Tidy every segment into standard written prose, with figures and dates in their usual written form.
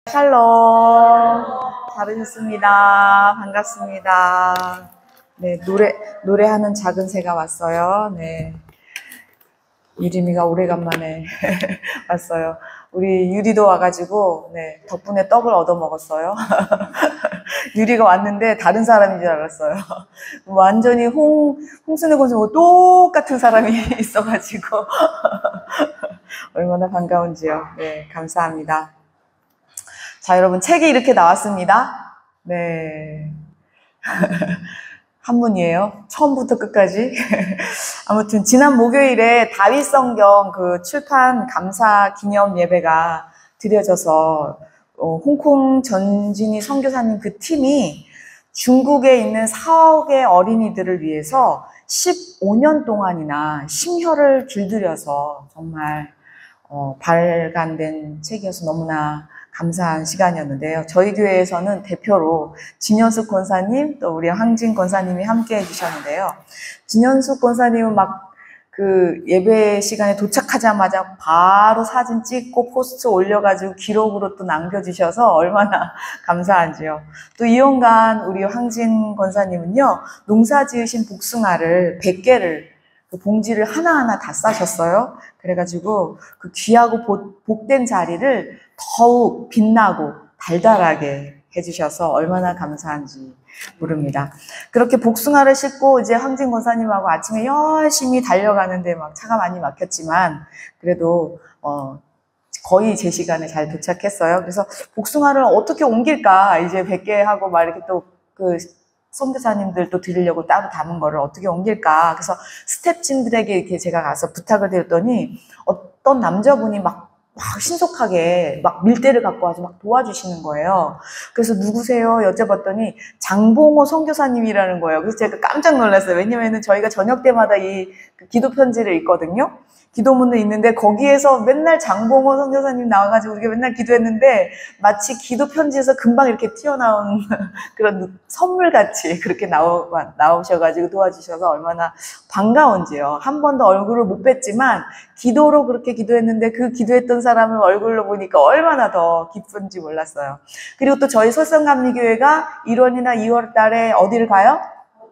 샬롬. 잘 오셨습니다. 반갑습니다. 네, 노래하는 작은 새가 왔어요. 네. 유림이가 오래간만에 왔어요. 우리 유리도 와가지고, 네, 덕분에 떡을 얻어 먹었어요. 유리가 왔는데 다른 사람인 줄 알았어요. 완전히 홍순애 권사님과 똑같은 사람이 있어가지고. 얼마나 반가운지요. 네, 감사합니다. 자, 여러분, 책이 이렇게 나왔습니다. 네. 한문이에요. 처음부터 끝까지. 아무튼, 지난 목요일에 다윗성경 그 출판 감사 기념 예배가 드려져서, 홍콩 전진희 선교사님 그 팀이 중국에 있는 4억의 어린이들을 위해서 15년 동안이나 심혈을 길들여서 정말, 발간된 책이어서 너무나 감사한 시간이었는데요. 저희 교회에서는 대표로 진현숙 권사님, 또 우리 황진 권사님이 함께 해주셨는데요. 진현숙 권사님은 막 그 예배 시간에 도착하자마자 바로 사진 찍고 포스트 올려가지고 기록으로 또 남겨주셔서 얼마나 감사한지요. 또 이용간 우리 황진 권사님은요, 농사 지으신 복숭아를 100개를 그 봉지를 하나하나 다 싸셨어요. 그래가지고 그 귀하고 복된 자리를 더욱 빛나고 달달하게 해주셔서 얼마나 감사한지 모릅니다. 그렇게 복숭아를 싣고 이제 황진 권사님하고 아침에 열심히 달려가는데 막 차가 많이 막혔지만 그래도 거의 제 시간에 잘 도착했어요. 그래서 복숭아를 어떻게 옮길까 이제 100개 하고 막 이렇게 또 그 선교사님들도 드리려고 따로 담은 거를 어떻게 옮길까. 그래서 스태프진들에게 이렇게 제가 가서 부탁을 드렸더니 어떤 남자분이 막 신속하게 막 밀대를 갖고 와서 막 도와주시는 거예요. 그래서 누구세요? 여쭤봤더니 장봉호 선교사님이라는 거예요. 그래서 제가 깜짝 놀랐어요. 왜냐면은 저희가 저녁 때마다 이 기도 편지를 읽거든요. 기도문을 읽는데 거기에서 맨날 장봉호 선교사님 나와가지고 우리가 맨날 기도했는데 마치 기도 편지에서 금방 이렇게 튀어나온 그런 선물같이 그렇게 나오셔가지고 도와주셔서 얼마나 반가운지요. 한 번도 얼굴을 못 뵀지만 기도로 그렇게 기도했는데 그 기도했던 사람을 얼굴로 보니까 얼마나 더 기쁜지 몰랐어요. 그리고 또 저희 설성감리교회가 1월이나 2월 달에 어디를 가요?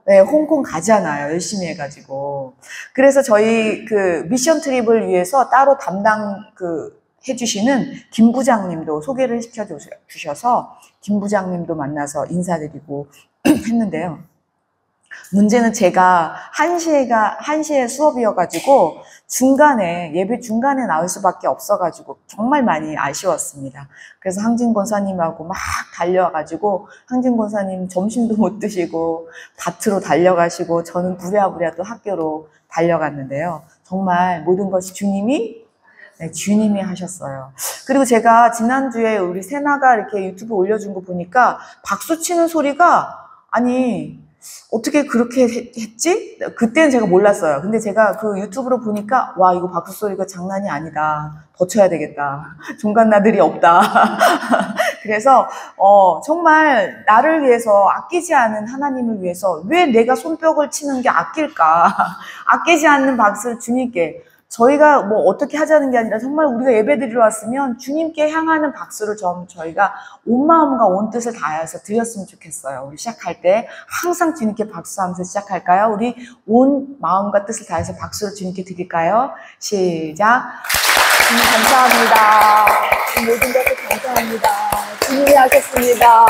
네, 홍콩 가잖아요. 열심히 해가지고. 그래서 저희 그 미션 트립을 위해서 따로 해주시는 김 부장님도 소개를 시켜주셔서 김 부장님도 만나서 인사드리고 했는데요. 문제는 제가 1시에 수업이어가지고 예배 중간에 나올 수밖에 없어가지고 정말 많이 아쉬웠습니다. 그래서 황진 권사님하고 막 달려가지고 황진 권사님 점심도 못 드시고 밭으로 달려가시고 저는 부랴부랴 또 학교로 달려갔는데요. 정말 모든 것이 주님이 하셨어요. 그리고 제가 지난주에 우리 세나가 이렇게 유튜브 올려준 거 보니까 박수 치는 소리가 아니 어떻게 그렇게 했지? 그때는 제가 몰랐어요. 근데 제가 그 유튜브로 보니까 와 이거 박수 소리가 장난이 아니다. 더 쳐야 되겠다. 종갓나들이 없다. 그래서 정말 나를 위해서 아끼지 않은 하나님을 위해서 왜 내가 손뼉을 치는 게 아낄까? 아끼지 않는 박수를 주님께 저희가 뭐 어떻게 하자는 게 아니라 정말 우리가 예배드리러 왔으면 주님께 향하는 박수를 저희가 온 마음과 온 뜻을 다해서 드렸으면 좋겠어요. 우리 시작할 때 항상 주님께 박수하면서 시작할까요? 우리 온 마음과 뜻을 다해서 박수를 주님께 드릴까요? 시작. 주님 감사합니다. 모든 것을 감사합니다. 주님이 하셨습니다.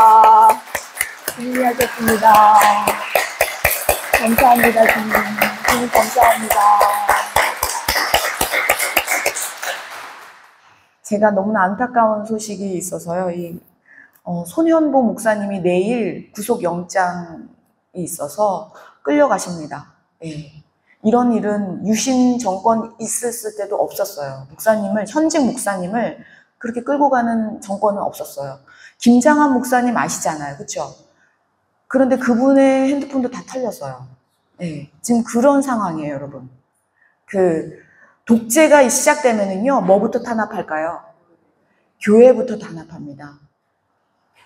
주님이 하셨습니다. 감사합니다. 주님 감사합니다. 제가 너무나 안타까운 소식이 있어서요. 손현보 목사님이 내일 구속영장이 있어서 끌려가십니다. 네. 이런 일은 유신 정권 있었을 때도 없었어요. 현직 목사님을 그렇게 끌고 가는 정권은 없었어요. 김장한 목사님 아시잖아요. 그렇죠? 그런데 그분의 핸드폰도 다 털렸어요. 네. 지금 그런 상황이에요, 여러분. 독재가 시작되면은요, 뭐부터 탄압할까요? 교회부터 탄압합니다.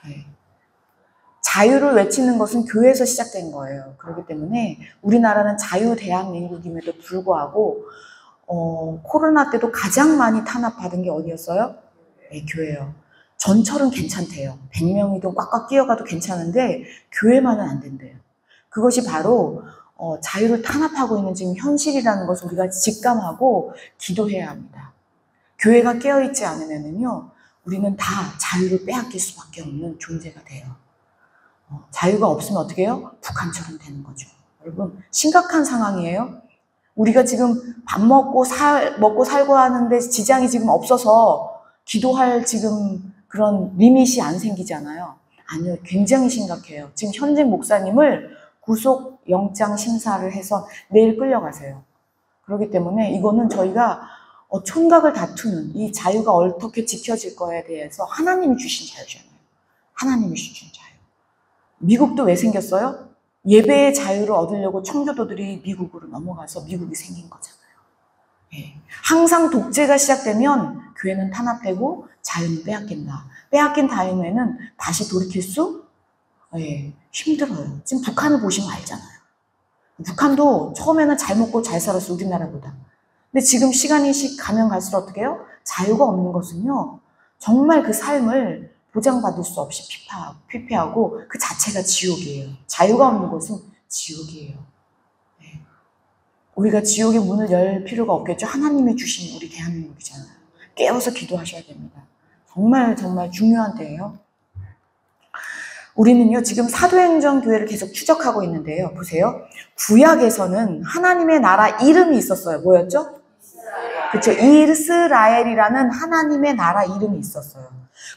네. 자유를 외치는 것은 교회에서 시작된 거예요. 그렇기 때문에 우리나라는 자유대한민국임에도 불구하고 코로나 때도 가장 많이 탄압받은 게 어디였어요? 네, 교회요. 전철은 괜찮대요. 100명이든 꽉꽉 끼어가도 괜찮은데 교회만은 안 된대요. 그것이 바로 자유를 탄압하고 있는 지금 현실이라는 것을 우리가 직감하고 기도해야 합니다. 교회가 깨어있지 않으면요, 우리는 다 자유를 빼앗길 수밖에 없는 존재가 돼요. 자유가 없으면 어떻게 해요? 북한처럼 되는 거죠. 여러분, 심각한 상황이에요. 우리가 지금 밥 먹고 살고 하는데 지장이 지금 없어서 기도할 지금 그런 리밋이 안 생기잖아요. 아니요, 굉장히 심각해요. 지금 현직 목사님을 구속 영장 심사를 해서 내일 끌려가세요. 그렇기 때문에 이거는 저희가 촌각을 다투는 이 자유가 어떻게 지켜질 거에 대해서 하나님이 주신 자유잖아요. 하나님이 주신 자유. 미국도 왜 생겼어요? 예배의 자유를 얻으려고 청교도들이 미국으로 넘어가서 미국이 생긴 거잖아요. 예. 항상 독재가 시작되면 교회는 탄압되고 자유는 빼앗긴다. 빼앗긴 다음에는 다시 돌이킬 수 힘들어요. 지금 북한을 보시면 알잖아요. 북한도 처음에는 잘 먹고 잘 살았어요. 우리나라보다. 근데 지금 시간이 가면 갈수록 어떻게 해요? 자유가 없는 것은요, 정말 그 삶을 보장받을 수 없이 피폐하고 그 자체가 지옥이에요. 자유가 없는 것은 지옥이에요. 네. 우리가 지옥의 문을 열 필요가 없겠죠. 하나님이 주신 우리 대한민국이잖아요. 깨어서 기도하셔야 됩니다. 정말 정말 중요한 때예요. 우리는요, 지금 사도행전 교회를 계속 추적하고 있는데요. 보세요. 구약에서는 하나님의 나라 이름이 있었어요. 뭐였죠? 그렇죠. 이스라엘이라는 하나님의 나라 이름이 있었어요.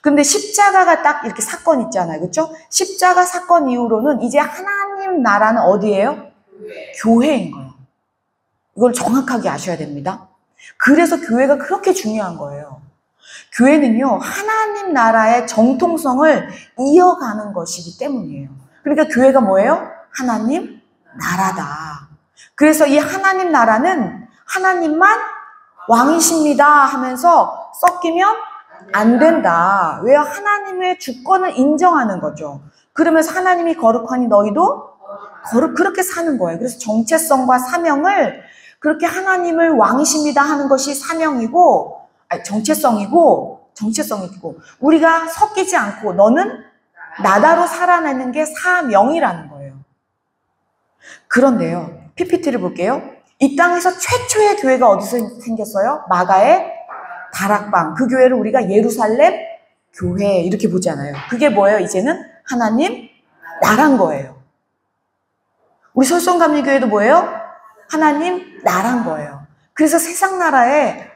그런데 십자가가 딱 이렇게 사건 있잖아요. 그렇죠? 십자가 사건 이후로는 이제 하나님 나라는 어디예요? 교회인 거예요. 이걸 정확하게 아셔야 됩니다. 그래서 교회가 그렇게 중요한 거예요. 교회는요, 하나님 나라의 정통성을 이어가는 것이기 때문이에요. 그러니까 교회가 뭐예요? 하나님 나라다. 그래서 이 하나님 나라는 하나님만 왕이십니다 하면서 섞이면 안 된다. 왜요? 하나님의 주권을 인정하는 거죠. 그러면서 하나님이 거룩하니 너희도 그렇게 사는 거예요. 그래서 정체성과 사명을 그렇게 하나님을 왕이십니다 하는 것이 사명이고, 정체성이고 우리가 섞이지 않고 너는 나다로 살아내는 게 사명이라는 거예요. 그런데요, PPT를 볼게요. 이 땅에서 최초의 교회가 어디서 생겼어요? 마가의 다락방. 그 교회를 우리가 예루살렘 교회 이렇게 보잖아요. 그게 뭐예요? 이제는 하나님 나란 거예요. 우리 설성감리교회도 뭐예요? 하나님 나란 거예요. 그래서 세상 나라에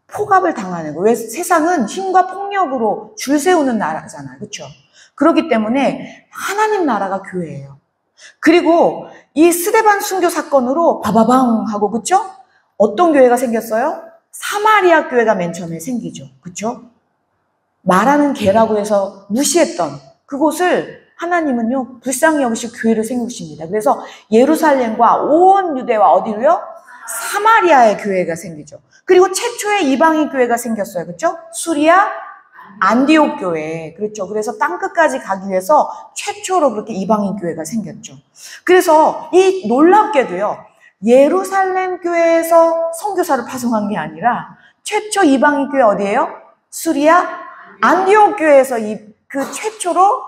포갑을 당하는 거예요. 왜? 세상은 힘과 폭력으로 줄 세우는 나라잖아요. 그렇죠? 그렇기 때문에 하나님 나라가 교회예요. 그리고 이 스데반 순교 사건으로 바바방 하고, 그렇죠? 어떤 교회가 생겼어요? 사마리아 교회가 맨 처음에 생기죠. 그렇죠? 말하는 개라고 해서 무시했던 그곳을 하나님은요, 불쌍히 여기시 교회를 세우십니다. 그래서 예루살렘과 온 유대와 어디로요? 사마리아의 교회가 생기죠. 그리고 최초의 이방인 교회가 생겼어요. 그렇죠? 수리아 안디옥 교회. 그렇죠. 그래서 땅끝까지 가기 위해서 최초로 그렇게 이방인 교회가 생겼죠. 그래서 이 놀랍게도요, 예루살렘 교회에서 선교사를 파송한 게 아니라 최초 이방인 교회 어디예요? 수리아 안디옥 교회에서 그 최초로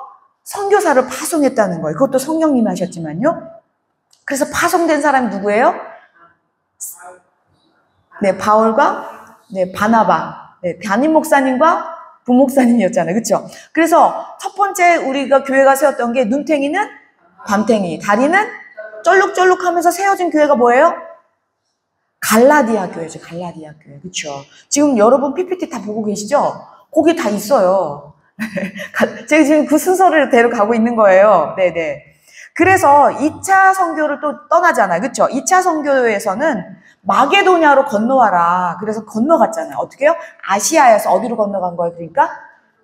선교사를 파송했다는 거예요. 그것도 성령님이 하셨지만요. 그래서 파송된 사람이 누구예요? 네, 바울과 바나바, 담임 목사님과 부목사님이었잖아요. 그렇죠? 그래서 첫 번째 우리가 교회가 세웠던 게 눈탱이는 밤탱이, 다리는 쩔룩쩔룩하면서 세워진 교회가 뭐예요? 갈라디아 교회죠. 갈라디아 교회. 그렇죠? 지금 여러분 PPT 다 보고 계시죠? 거기 다 있어요. 제가 지금 그 순서를 데려가고 있는 거예요. 네네. 그래서 2차 선교를 또 떠나잖아요. 그렇죠? 2차 선교에서는 마게도냐로 건너와라. 그래서 건너갔잖아요. 어떻게 해요? 아시아에서 어디로 건너간 거예요? 그러니까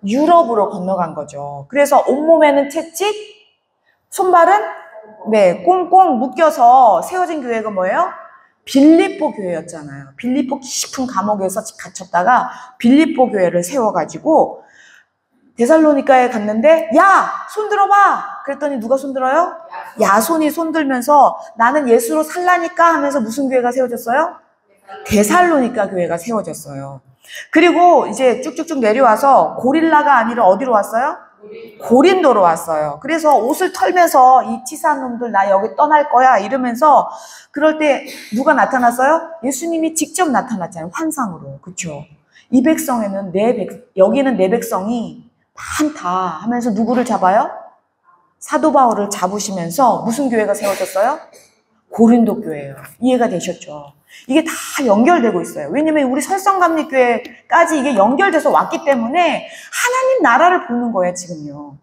유럽으로 건너간 거죠. 그래서 온몸에는 채찍, 손발은 꽁꽁 묶여서 세워진 교회가 뭐예요? 빌립보 교회였잖아요. 빌립보 깊은 감옥에서 갇혔다가 빌립보 교회를 세워가지고 데살로니가에 갔는데, 야! 손 들어봐! 그랬더니 누가 손 들어요? 야손이 손 들면서 나는 예수로 살라니까 하면서 무슨 교회가 세워졌어요? 데살로니가 교회가 세워졌어요. 그리고 이제 쭉쭉쭉 내려와서 고릴라가 아니라 어디로 왔어요? 고린도로 왔어요. 그래서 옷을 털면서 이 치사한 놈들 나 여기 떠날 거야 이러면서 그럴 때 누가 나타났어요? 예수님이 직접 나타났잖아요. 환상으로. 그렇죠? 이 백성에는 여기는 내 백성이 많다 하면서 누구를 잡아요? 사도 바울을 잡으시면서 무슨 교회가 세워졌어요? 고린도 교회예요. 이해가 되셨죠? 이게 다 연결되고 있어요. 왜냐면 우리 설성감리교회까지 이게 연결돼서 왔기 때문에 하나님 나라를 보는 거예요, 지금요.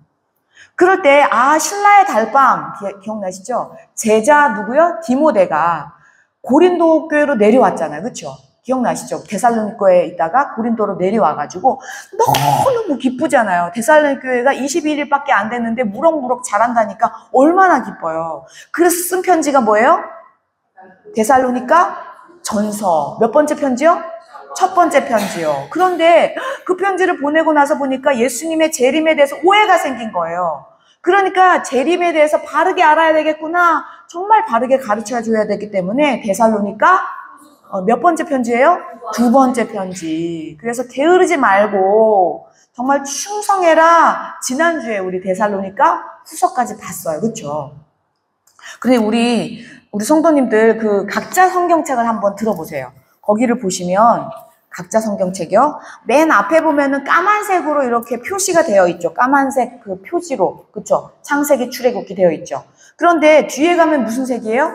그럴 때 신라의 달밤 기억나시죠? 제자 누구요? 디모데가 고린도 교회로 내려왔잖아요. 그렇죠? 기억나시죠? 데살로니가에 있다가 고린도로 내려와가지고 너무너무 기쁘잖아요. 데살로니가 교회가 21일밖에 안 됐는데 무럭무럭 자란다니까 얼마나 기뻐요. 그래서 쓴 편지가 뭐예요? 데살로니가 전서. 몇 번째 편지요? 첫 번째 편지요. 그런데 그 편지를 보내고 나서 보니까 예수님의 재림에 대해서 오해가 생긴 거예요. 그러니까 재림에 대해서 바르게 알아야 되겠구나. 정말 바르게 가르쳐줘야 되기 때문에 데살로니가 몇 번째 편지예요? 두 번째 편지. 그래서 게으르지 말고 정말 충성해라. 지난주에 우리 데살로니가 후서까지 봤어요. 그렇죠? 근데 우리 성도님들 그 각자 성경책을 한번 들어보세요. 거기를 보시면 각자 성경책이요. 맨 앞에 보면은 까만색으로 이렇게 표시가 되어 있죠. 까만색 그 표지로. 그렇죠? 창세기 출애굽기 되어 있죠. 그런데 뒤에 가면 무슨 색이에요?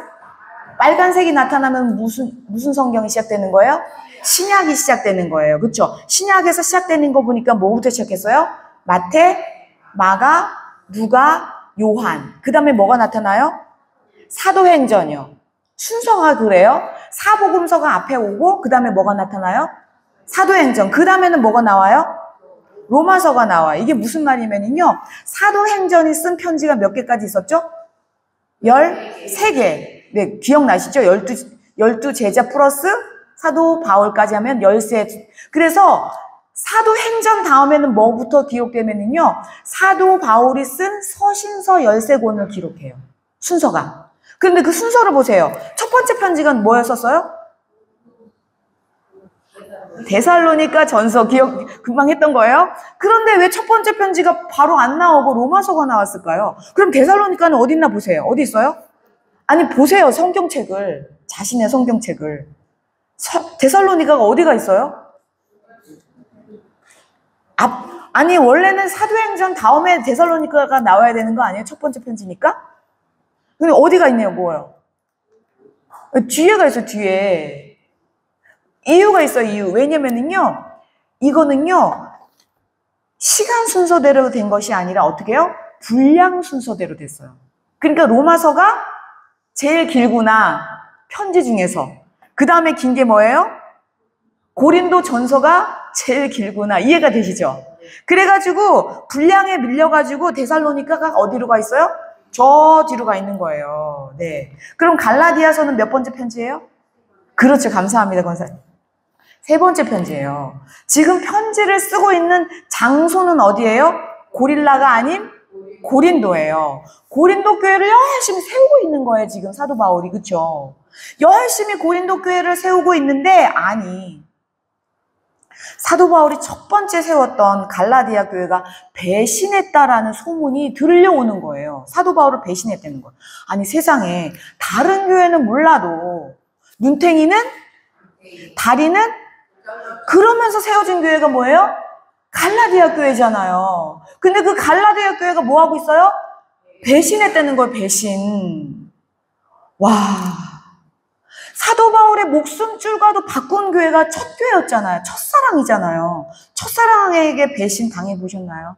빨간색이 나타나면 무슨 성경이 시작되는 거예요? 신약이 시작되는 거예요. 그렇죠? 신약에서 시작되는 거 보니까 뭐부터 시작했어요? 마태, 마가, 누가, 요한. 그 다음에 뭐가 나타나요? 사도행전이요. 순서가 그래요. 사복음서가 앞에 오고 그 다음에 뭐가 나타나요? 사도행전. 그 다음에는 뭐가 나와요? 로마서가 나와요. 이게 무슨 말이면요. 사도행전이 쓴 편지가 몇 개까지 있었죠? 13개. 네, 기억나시죠? 12 제자 플러스 사도 바울까지 하면 13. 그래서 사도행전 다음에는 뭐부터 기록되면요. 사도 바울이 쓴 서신서 13권을 기록해요. 순서가. 그런데 그 순서를 보세요. 첫 번째 편지가 뭐였었어요? 데살로니가 전서 금방 했던 거예요. 그런데 왜 첫 번째 편지가 바로 안 나오고 로마서가 나왔을까요? 그럼 데살로니가는 어디 있나 보세요. 어디 있어요? 아니 보세요. 성경책을. 자신의 성경책을. 데살로니가가 어디가 있어요? 아니 원래는 사도행전 다음에 데살로니가가 나와야 되는 거 아니에요? 첫 번째 편지니까? 근데 어디가 있네요, 뭐예요? 뒤에가 있어, 뒤에. 이유가 있어, 이유. 왜냐면은요, 이거는요, 시간 순서대로 된 것이 아니라 어떻게 해요? 분량 순서대로 됐어요. 그러니까 로마서가 제일 길구나, 편지 중에서. 그 다음에 긴 게 뭐예요? 고린도 전서가 제일 길구나. 이해가 되시죠? 그래가지고, 분량에 밀려가지고 데살로니가가 어디로 가 있어요? 저 뒤로 가 있는 거예요. 네. 그럼 갈라디아서는 몇 번째 편지예요? 그렇죠. 감사합니다, 권사님. 세 번째 편지예요. 지금 편지를 쓰고 있는 장소는 어디예요? 고릴라가 아닌 고린도예요. 고린도 교회를 열심히 세우고 있는 거예요, 지금 사도 바울이. 그렇죠? 열심히 고린도 교회를 세우고 있는데 아니 사도 바울이 첫 번째 세웠던 갈라디아 교회가 배신했다라는 소문이 들려오는 거예요. 사도 바울을 배신했다는 거예요. 아니 세상에 다른 교회는 몰라도 눈탱이는 다리는 그러면서 세워진 교회가 뭐예요? 갈라디아 교회잖아요. 근데 그 갈라디아 교회가 뭐 하고 있어요? 배신했다는 거예요. 배신. 와. 사도 바울의 목숨줄과도 바꾼 교회가 첫 교회였잖아요. 첫사랑이잖아요. 첫사랑에게 배신 당해보셨나요?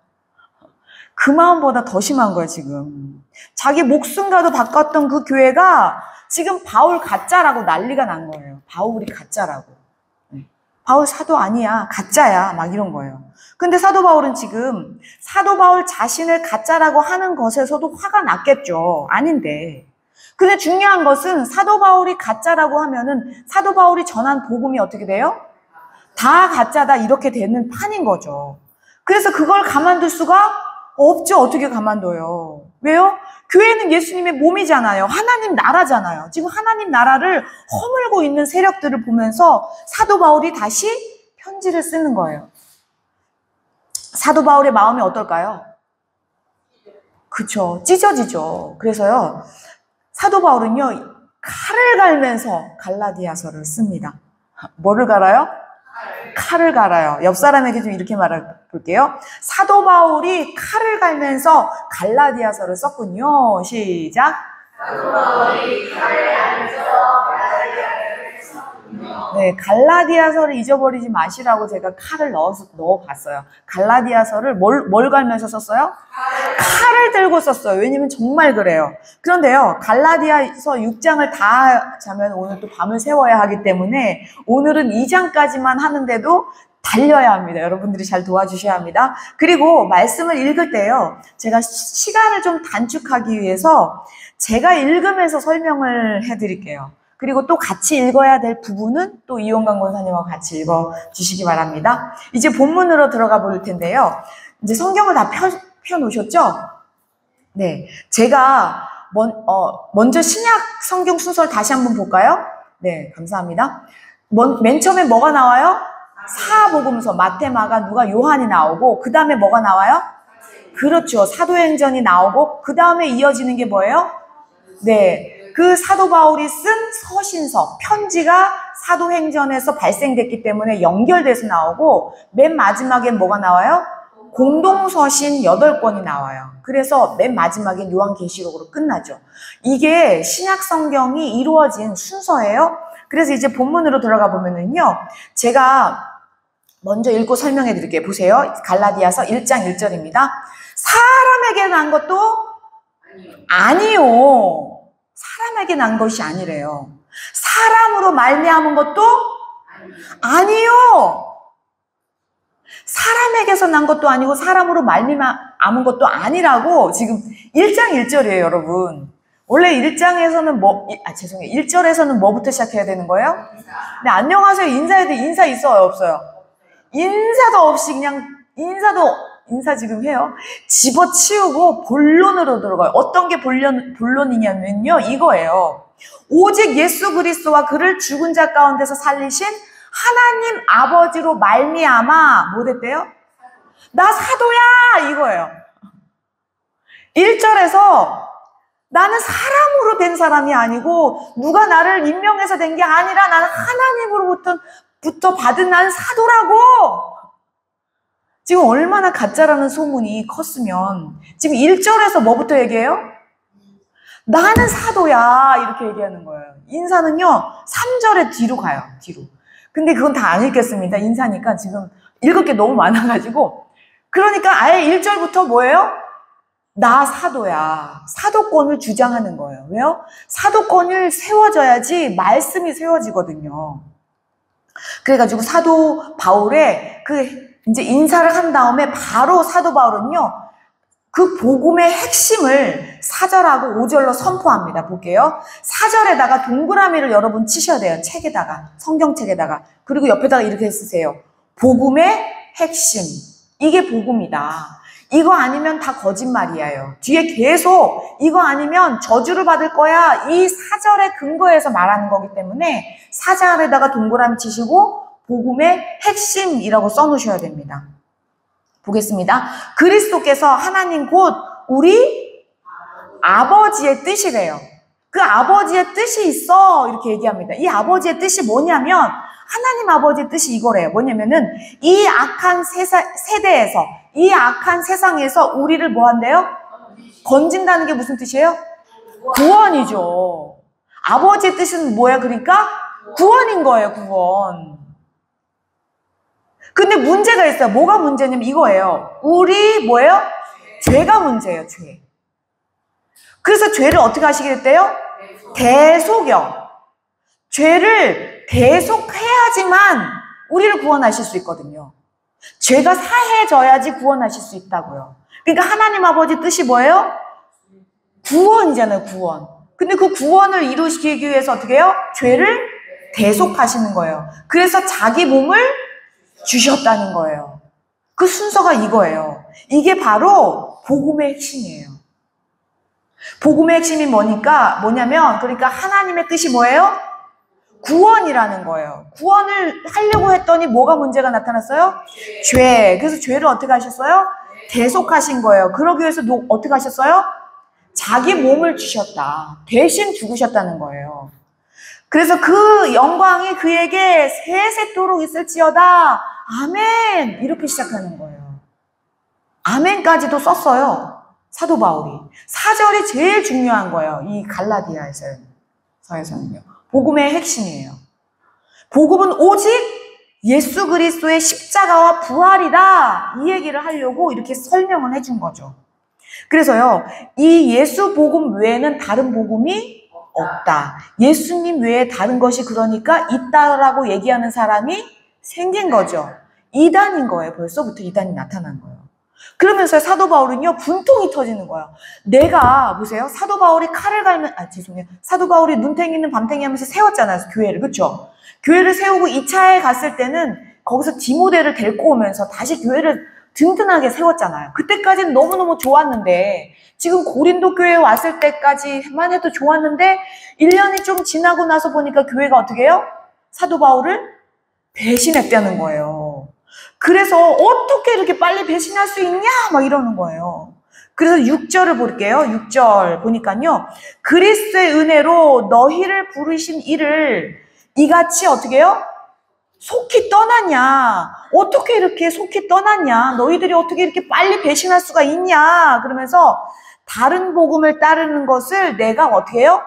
그 마음보다 더 심한 거예요, 지금. 자기 목숨과도 바꿨던 그 교회가 지금 바울 가짜라고 난리가 난 거예요. 바울이 가짜라고. 바울 사도 아니야. 가짜야. 막 이런 거예요. 근데 사도 바울은 지금 사도 바울 자신을 가짜라고 하는 것에서도 화가 났겠죠. 아닌데. 근데 중요한 것은 사도 바울이 가짜라고 하면은 사도 바울이 전한 복음이 어떻게 돼요? 다 가짜다 이렇게 되는 판인 거죠. 그래서 그걸 가만둘 수가 없죠. 어떻게 가만둬요? 왜요? 교회는 예수님의 몸이잖아요. 하나님 나라잖아요. 지금 하나님 나라를 허물고 있는 세력들을 보면서 사도 바울이 다시 편지를 쓰는 거예요. 사도 바울의 마음이 어떨까요? 그쵸. 찢어지죠. 그래서요, 사도 바울은요, 칼을 갈면서 갈라디아서를 씁니다. 뭐를 갈아요? 칼을 갈아요. 옆 사람에게 좀 이렇게 말해볼게요. 사도 바울이 칼을 갈면서 갈라디아서를 썼군요. 시작. 사도 바울이 칼을 갈면서 갈라디아서를 썼군요. 네, 갈라디아서를 잊어버리지 마시라고 제가 칼을 넣어봤어요. 갈라디아서를 뭘 갈면서 썼어요? 칼을 들고 썼어요. 왜냐면 정말 그래요. 그런데요, 갈라디아서 6장을 다 자면 오늘 또 밤을 새워야 하기 때문에 오늘은 2장까지만 하는데도 달려야 합니다. 여러분들이 잘 도와주셔야 합니다. 그리고 말씀을 읽을 때요, 제가 시간을 좀 단축하기 위해서 제가 읽으면서 설명을 해드릴게요. 그리고 또 같이 읽어야 될 부분은 또 이용관 권사님하고 같이 읽어주시기 바랍니다. 이제 본문으로 들어가 볼 텐데요. 이제 성경을 다 펴놓으셨죠? 네. 제가 먼저 신약 성경 순서를 다시 한번 볼까요? 네, 감사합니다. 맨 처음에 뭐가 나와요? 사복음서, 마태, 마가, 누가, 요한이 나오고 그 다음에 뭐가 나와요? 그렇죠. 사도행전이 나오고 그 다음에 이어지는 게 뭐예요? 네. 그 사도 바울이 쓴 서신서, 편지가 사도행전에서 발생됐기 때문에 연결돼서 나오고 맨 마지막엔 뭐가 나와요? 공동서신 8권이 나와요. 그래서 맨 마지막엔 요한계시록으로 끝나죠. 이게 신약 성경이 이루어진 순서예요. 그래서 이제 본문으로 들어가 보면은요, 제가 먼저 읽고 설명해 드릴게요. 보세요. 갈라디아서 1장 1절입니다. 사람에게 난 것도 아니요. 사람에게 난 것이 아니래요. 사람으로 말미암은 것도 아니요. 사람에게서 난 것도 아니고 사람으로 말미암은 것도 아니라고 지금 1장 1절이에요, 여러분. 원래 1장에서는 죄송해요. 1절에서는 뭐부터 시작해야 되는 거예요? 네, 안녕하세요. 인사해야 돼. 인사 있어요, 없어요? 인사도 없이 그냥 인사 지금 해요. 집어치우고 본론으로 들어가요. 어떤 게 본론이냐면요, 이거예요. 오직 예수 그리스도와 그를 죽은 자 가운데서 살리신 하나님 아버지로 말미암아 뭐 됐대요? 나 사도야 이거예요. 1절에서 나는 사람으로 된 사람이 아니고 누가 나를 임명해서 된 게 아니라 나는 하나님으로부터 받은 나는 사도라고. 지금 얼마나 가짜라는 소문이 컸으면 지금 1절에서 뭐부터 얘기해요? 나는 사도야 이렇게 얘기하는 거예요. 인사는요 3절에 뒤로 가요. 뒤로. 근데 그건 다 안 읽겠습니다. 인사니까 지금 읽을 게 너무 많아가지고. 그러니까 아예 1절부터 뭐예요? 나 사도야. 사도권을 주장하는 거예요. 왜요? 사도권을 세워져야지 말씀이 세워지거든요. 그래가지고 사도 바울의 이제 인사를 한 다음에 바로 사도 바울은요, 그 복음의 핵심을 4절하고 5절로 선포합니다. 볼게요. 4절에다가 동그라미를 여러분 치셔야 돼요. 책에다가, 성경책에다가. 그리고 옆에다가 이렇게 쓰세요. 복음의 핵심. 이게 복음이다. 이거 아니면 다 거짓말이에요. 뒤에 계속 이거 아니면 저주를 받을 거야. 이 4절의 근거에서 말하는 거기 때문에 4절에다가 동그라미 치시고 복음의 핵심이라고 써놓으셔야 됩니다. 보겠습니다. 그리스도께서 하나님 곧 우리 아버지의 뜻이래요. 그 아버지의 뜻이 있어 이렇게 얘기합니다. 이 아버지의 뜻이 뭐냐면 하나님 아버지의 뜻이 이거래요. 뭐냐면은 이 악한 세대에서 이 악한 세상에서 우리를 뭐 한대요? 건진다는 게 무슨 뜻이에요? 구원이죠. 아버지의 뜻은 뭐야? 그러니까 구원인 거예요. 구원. 근데 문제가 있어요. 뭐가 문제냐면 이거예요. 우리 뭐예요? 죄가 문제예요. 죄. 그래서 죄를 어떻게 하시게 됐대요? 대속이요. 죄를 대속해야지만 우리를 구원하실 수 있거든요. 죄가 사해져야지 구원하실 수 있다고요. 그러니까 하나님 아버지 뜻이 뭐예요? 구원이잖아요. 구원. 근데 그 구원을 이루시기 위해서 어떻게 해요? 죄를 대속하시는 거예요. 그래서 자기 몸을 주셨다는 거예요. 그 순서가 이거예요. 이게 바로 복음의 핵심이에요. 복음의 핵심이 뭐냐면 그러니까 하나님의 뜻이 뭐예요? 구원이라는 거예요. 구원을 하려고 했더니 뭐가 문제가 나타났어요? 죄. 그래서 죄를 어떻게 하셨어요? 대속하신 거예요. 그러기 위해서 어떻게 하셨어요? 자기 몸을 주셨다. 대신 죽으셨다는 거예요. 그래서 그 영광이 그에게 세세토록 있을지어다. 아멘. 이렇게 시작하는 거예요. 아멘까지도 썼어요. 사도 바울이. 4절이 제일 중요한 거예요. 이 갈라디아서에서는요. 복음의 핵심이에요. 복음은 오직 예수 그리스도의 십자가와 부활이다. 이 얘기를 하려고 이렇게 설명을 해준 거죠. 그래서요, 이 예수 복음 외에는 다른 복음이 없다. 예수님 외에 다른 것이 그러니까 있다라고 얘기하는 사람이 생긴 거죠. 이단인 거예요. 벌써부터 이단이 나타난 거예요. 그러면서 사도 바울은요, 분통이 터지는 거예요. 내가, 보세요. 사도 바울이 사도 바울이 눈탱이 있는 밤탱이 하면서 세웠잖아요. 교회를. 그쵸? 교회를 세우고 2차에 갔을 때는 거기서 디모데를 데리고 오면서 다시 교회를 든든하게 세웠잖아요. 그때까지는 너무너무 좋았는데, 지금 고린도 교회에 왔을 때까지만 해도 좋았는데 1년이 좀 지나고 나서 보니까 교회가 어떻게 해요? 사도 바울을 배신했다는 거예요. 그래서 어떻게 이렇게 빨리 배신할 수 있냐? 막 이러는 거예요. 그래서 6절을 볼게요. 6절 보니까요. 그리스도의 은혜로 너희를 부르신 이를 이같이 어떻게 해요? 속히 떠났냐? 어떻게 이렇게 속히 떠났냐? 너희들이 어떻게 이렇게 빨리 배신할 수가 있냐? 그러면서 다른 복음을 따르는 것을 내가 어떻게 해요?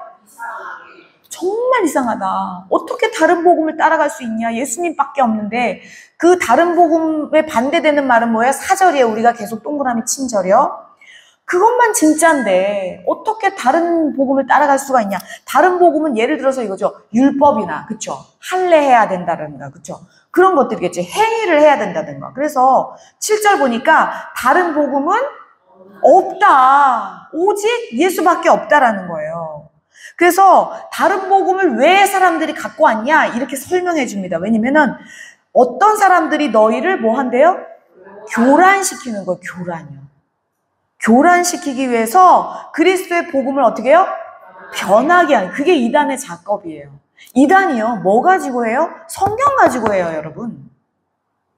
정말 이상하다. 어떻게 다른 복음을 따라갈 수 있냐? 예수님밖에 없는데 그 다른 복음에 반대되는 말은 뭐예요? 4절이에요. 우리가 계속 동그라미 친 절이요. 그것만 진짜인데 어떻게 다른 복음을 따라갈 수가 있냐? 다른 복음은 예를 들어서 이거죠. 율법이나, 그쵸? 할례해야 된다든가, 그쵸? 그런 것들이겠지. 행위를 해야 된다든가. 그래서 7절 보니까 다른 복음은 없다. 오직 예수밖에 없다라는 거예요. 그래서 다른 복음을 왜 사람들이 갖고 왔냐? 이렇게 설명해 줍니다. 왜냐면은 어떤 사람들이 너희를 뭐 한대요? 교란시키는 거예요. 교란이요. 교란시키기 위해서 그리스도의 복음을 어떻게 해요? 변하게 하는. 그게 이단의 작업이에요. 이단이요. 뭐 가지고 해요? 성경 가지고 해요, 여러분.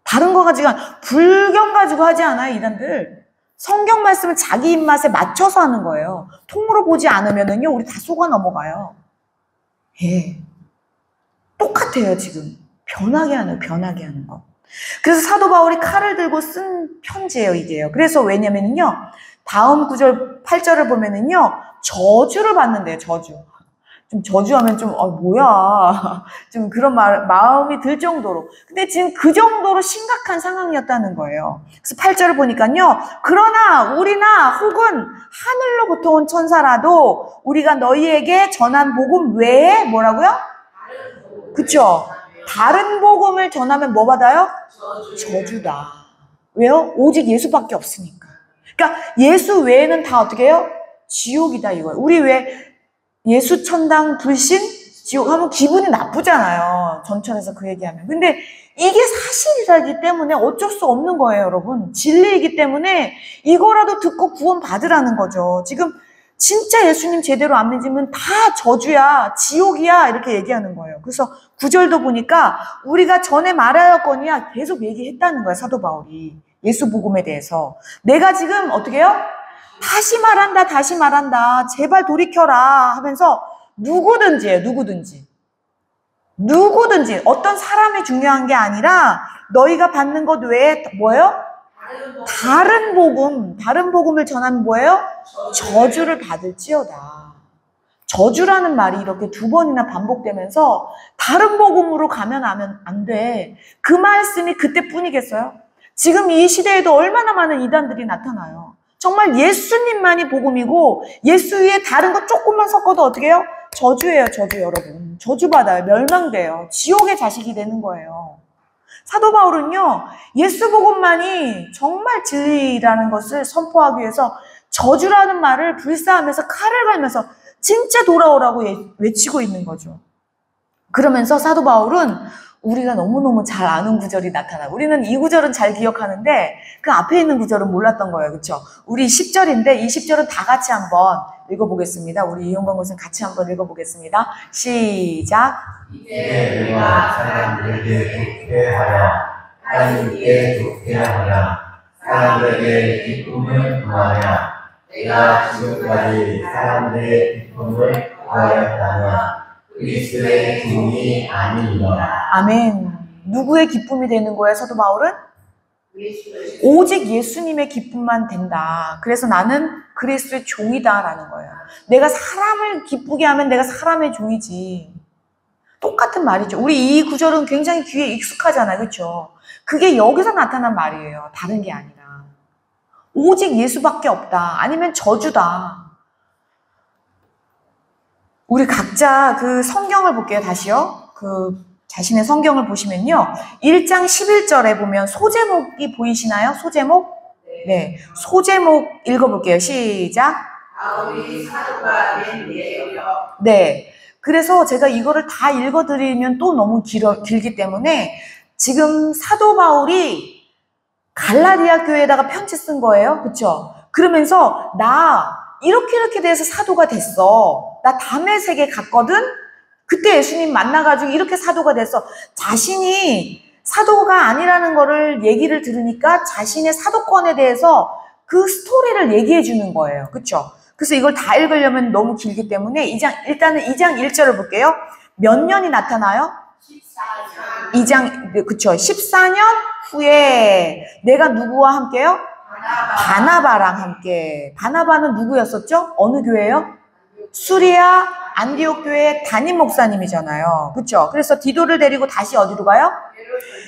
다른 거 가지고, 불경 가지고 하지 않아요, 이단들. 성경 말씀을 자기 입맛에 맞춰서 하는 거예요. 통으로 보지 않으면은요, 우리 다 속아 넘어가요. 예. 똑같아요, 지금. 변하게 하는 거. 그래서 사도 바울이 칼을 들고 쓴 편지예요, 이게요. 그래서 왜냐면은요, 다음 9절, 8절을 보면은요, 저주를 받는데요, 저주. 좀 저주하면 좀, 뭐야. 좀 그런 마음이 들 정도로. 근데 지금 그 정도로 심각한 상황이었다는 거예요. 그래서 8절을 보니까요, 그러나 우리나 혹은 하늘로부터 온 천사라도 우리가 너희에게 전한 복음 외에 뭐라고요? 그쵸? 다른 복음을 전하면 뭐 받아요? 저주다. 왜요? 오직 예수밖에 없으니까. 그러니까 예수 외에는 다 어떻게 해요? 지옥이다 이거예요. 우리 왜 예수 천당 불신 지옥 하면 기분이 나쁘잖아요. 전철에서 그 얘기하면. 근데 이게 사실이기 때문에 어쩔 수 없는 거예요, 여러분. 진리이기 때문에 이거라도 듣고 구원 받으라는 거죠. 지금 진짜 예수님 제대로 안 믿으면 다 저주야, 지옥이야 이렇게 얘기하는 거예요. 그래서 9절도 보니까 우리가 전에 말하였거니와 계속 얘기했다는 거예요, 사도 바울이. 예수 복음에 대해서. 내가 지금 어떻게 해요? 다시 말한다. 제발 돌이켜라 하면서 누구든지예요, 누구든지. 어떤 사람이 중요한 게 아니라 너희가 받는 것 외에 뭐예요? 다른 복음을 전하면 뭐예요? 저주를 받을지어다. 저주라는 말이 이렇게 2번이나 반복되면서 다른 복음으로 가면 안 돼. 그 말씀이 그때뿐이겠어요? 지금 이 시대에도 얼마나 많은 이단들이 나타나요. 정말 예수님만이 복음이고 예수 위에 다른 거 조금만 섞어도 어떻게 해요? 저주예요, 저주 여러분. 저주받아요. 멸망돼요. 지옥의 자식이 되는 거예요. 사도 바울은요, 예수 복음만이 정말 진리라는 것을 선포하기 위해서 저주라는 말을 불사하면서 칼을 갈면서 진짜 돌아오라고 외치고 있는 거죠. 그러면서 사도 바울은 우리가 너무너무 잘 아는 구절이 나타나요. 우리는 이 구절은 잘 기억하는데 그 앞에 있는 구절은 몰랐던 거예요. 그렇죠? 우리 10절인데 이 10절은 다 같이 한번 읽어보겠습니다. 우리 이용관 것은 같이 한번 읽어보겠습니다. 시작. 이제 우리가 사람들에게 좋게 하여 하나님께 좋게 하여 사람들에게 기쁨을 구하여 내가 지금까지 사람들의 기쁨을 구하였다면 그리스도의 기쁨이 아니니라. 아멘. 누구의 기쁨이 되는 거예요, 사도 바울은? 오직 예수님의 기쁨만 된다. 그래서 나는 그리스도의 종이다라는 거예요. 내가 사람을 기쁘게 하면 내가 사람의 종이지. 똑같은 말이죠. 우리 이 구절은 굉장히 귀에 익숙하잖아요. 그렇죠? 그게 여기서 나타난 말이에요. 다른 게 아니라. 오직 예수밖에 없다. 아니면 저주다. 우리 각자 그 성경을 볼게요. 다시요. 그 자신의 성경을 보시면요. 1장 11절에 보면 소제목이 보이시나요? 소제목? 네. 소제목 읽어볼게요. 시작. 우리 사도가 된 예요. 네. 그래서 제가 이거를 다 읽어드리면 또 너무 길기 때문에 지금 사도 바울이 갈라디아 교회에다가 편지 쓴 거예요. 그렇죠? 그러면서 나 이렇게 돼서 사도가 됐어. 나 다메섹에 갔거든? 그때 예수님 만나가지고 이렇게 사도가 됐어. 자신이 사도가 아니라는 거를 얘기를 들으니까 자신의 사도권에 대해서 그 스토리를 얘기해 주는 거예요. 그렇죠? 그래서 이걸 다 읽으려면 너무 길기 때문에 일단은 2장 1절을 볼게요. 몇 년이 나타나요? 14년. 그쵸. 14년 후에 내가 누구와 함께요? 바나바랑 함께. 바나바는 누구였었죠? 어느 교회요? 수리아 안디옥 교회 담임 목사님이잖아요. 그쵸? 그래서 디도를 데리고 다시 어디로 가요?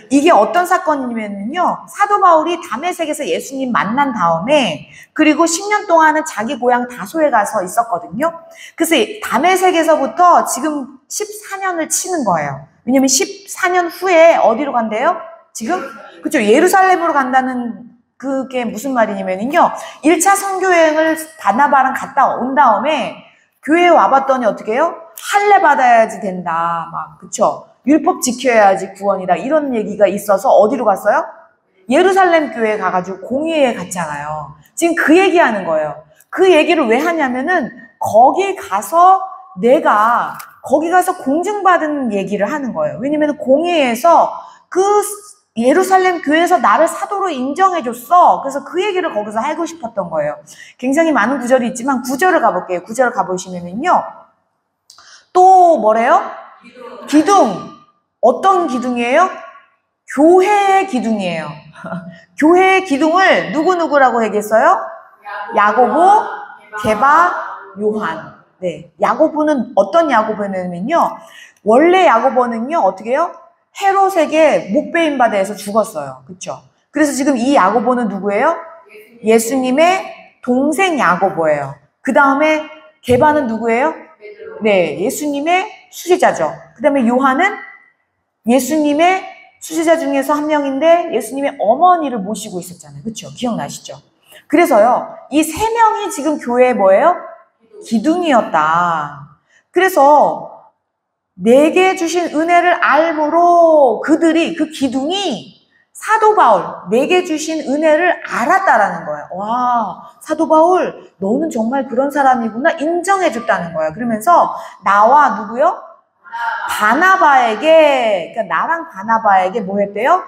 이게 어떤 사건이냐면요. 사도 바울이 다메섹에서 예수님 만난 다음에 그리고 10년 동안은 자기 고향 다소에 가서 있었거든요. 그래서 다메섹에서부터 지금 14년을 치는 거예요. 왜냐면 14년 후에 어디로 간대요? 지금? 그쵸? 예루살렘으로 간다는 그게 무슨 말이냐면요. 1차 선교여행을 바나바랑 갔다 온 다음에 교회에 와봤더니 어떻게 해요? 할례 받아야지 된다. 막, 그쵸? 율법 지켜야지 구원이다. 이런 얘기가 있어서 어디로 갔어요? 예루살렘 교회에 가가지고 공의회에 갔잖아요. 지금 그 얘기하는 거예요. 그 얘기를 왜 하냐면은 거기 가서 거기 가서 공증받은 얘기를 하는 거예요. 왜냐면 공의회에서 그 예루살렘 교회에서 나를 사도로 인정해줬어. 그래서 그 얘기를 거기서 하고 싶었던 거예요. 굉장히 많은 구절이 있지만 구절을 가볼게요. 구절을 가보시면은요. 또 뭐래요? 기둥. 어떤 기둥이에요? 교회의 기둥이에요. 교회의 기둥을 누구라고 얘기했어요? 야고보, 게바, 요한. 네. 야고보는 어떤 야고보냐면요. 원래 야고보는요. 어떻게 해요? 헤롯에게 목베인 바다에서 죽었어요. 그렇죠? 그래서 지금 이 야고보는 누구예요? 예수님의 동생 야고보예요. 그 다음에 게바는 누구예요? 네, 예수님의 수제자죠. 그 다음에 요한은 예수님의 수제자 중에서 한 명인데 예수님의 어머니를 모시고 있었잖아요. 그렇죠? 기억나시죠? 그래서요, 이 세 명이 지금 교회에 뭐예요? 기둥이었다. 그래서 내게 주신 은혜를 알므로 그들이 그 기둥이 사도 바울 내게 주신 은혜를 알았다라는 거예요. 와, 사도 바울 너는 정말 그런 사람이구나 인정해 줬다는 거예요. 그러면서 나와 누구요? 바나바에게 그러니까 나랑 바나바에게 뭐 했대요?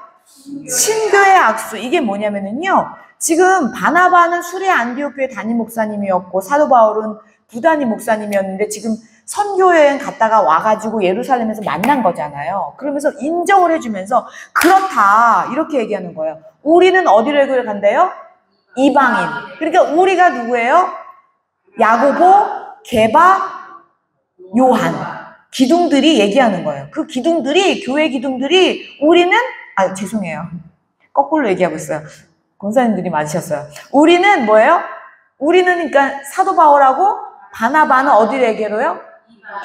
신교의 악수. 이게 뭐냐면은요. 지금 바나바는 수리아 안디옥 교회 담임 목사님이었고 사도 바울은 부담임 목사님이었는데 지금 선교여행 갔다가 와가지고 예루살렘에서 만난 거잖아요. 그러면서 인정을 해주면서 그렇다 이렇게 얘기하는 거예요. 우리는 어디로 간대요? 이방인. 그러니까 우리가 누구예요? 야고보, 게바, 요한. 기둥들이 얘기하는 거예요. 그 기둥들이 교회 기둥들이 우리는 죄송해요. 거꾸로 얘기하고 있어요. 권사님들이 맞으셨어요. 우리는 뭐예요? 우리는 그러니까 사도 바울하고 바나바는 어디에게로요?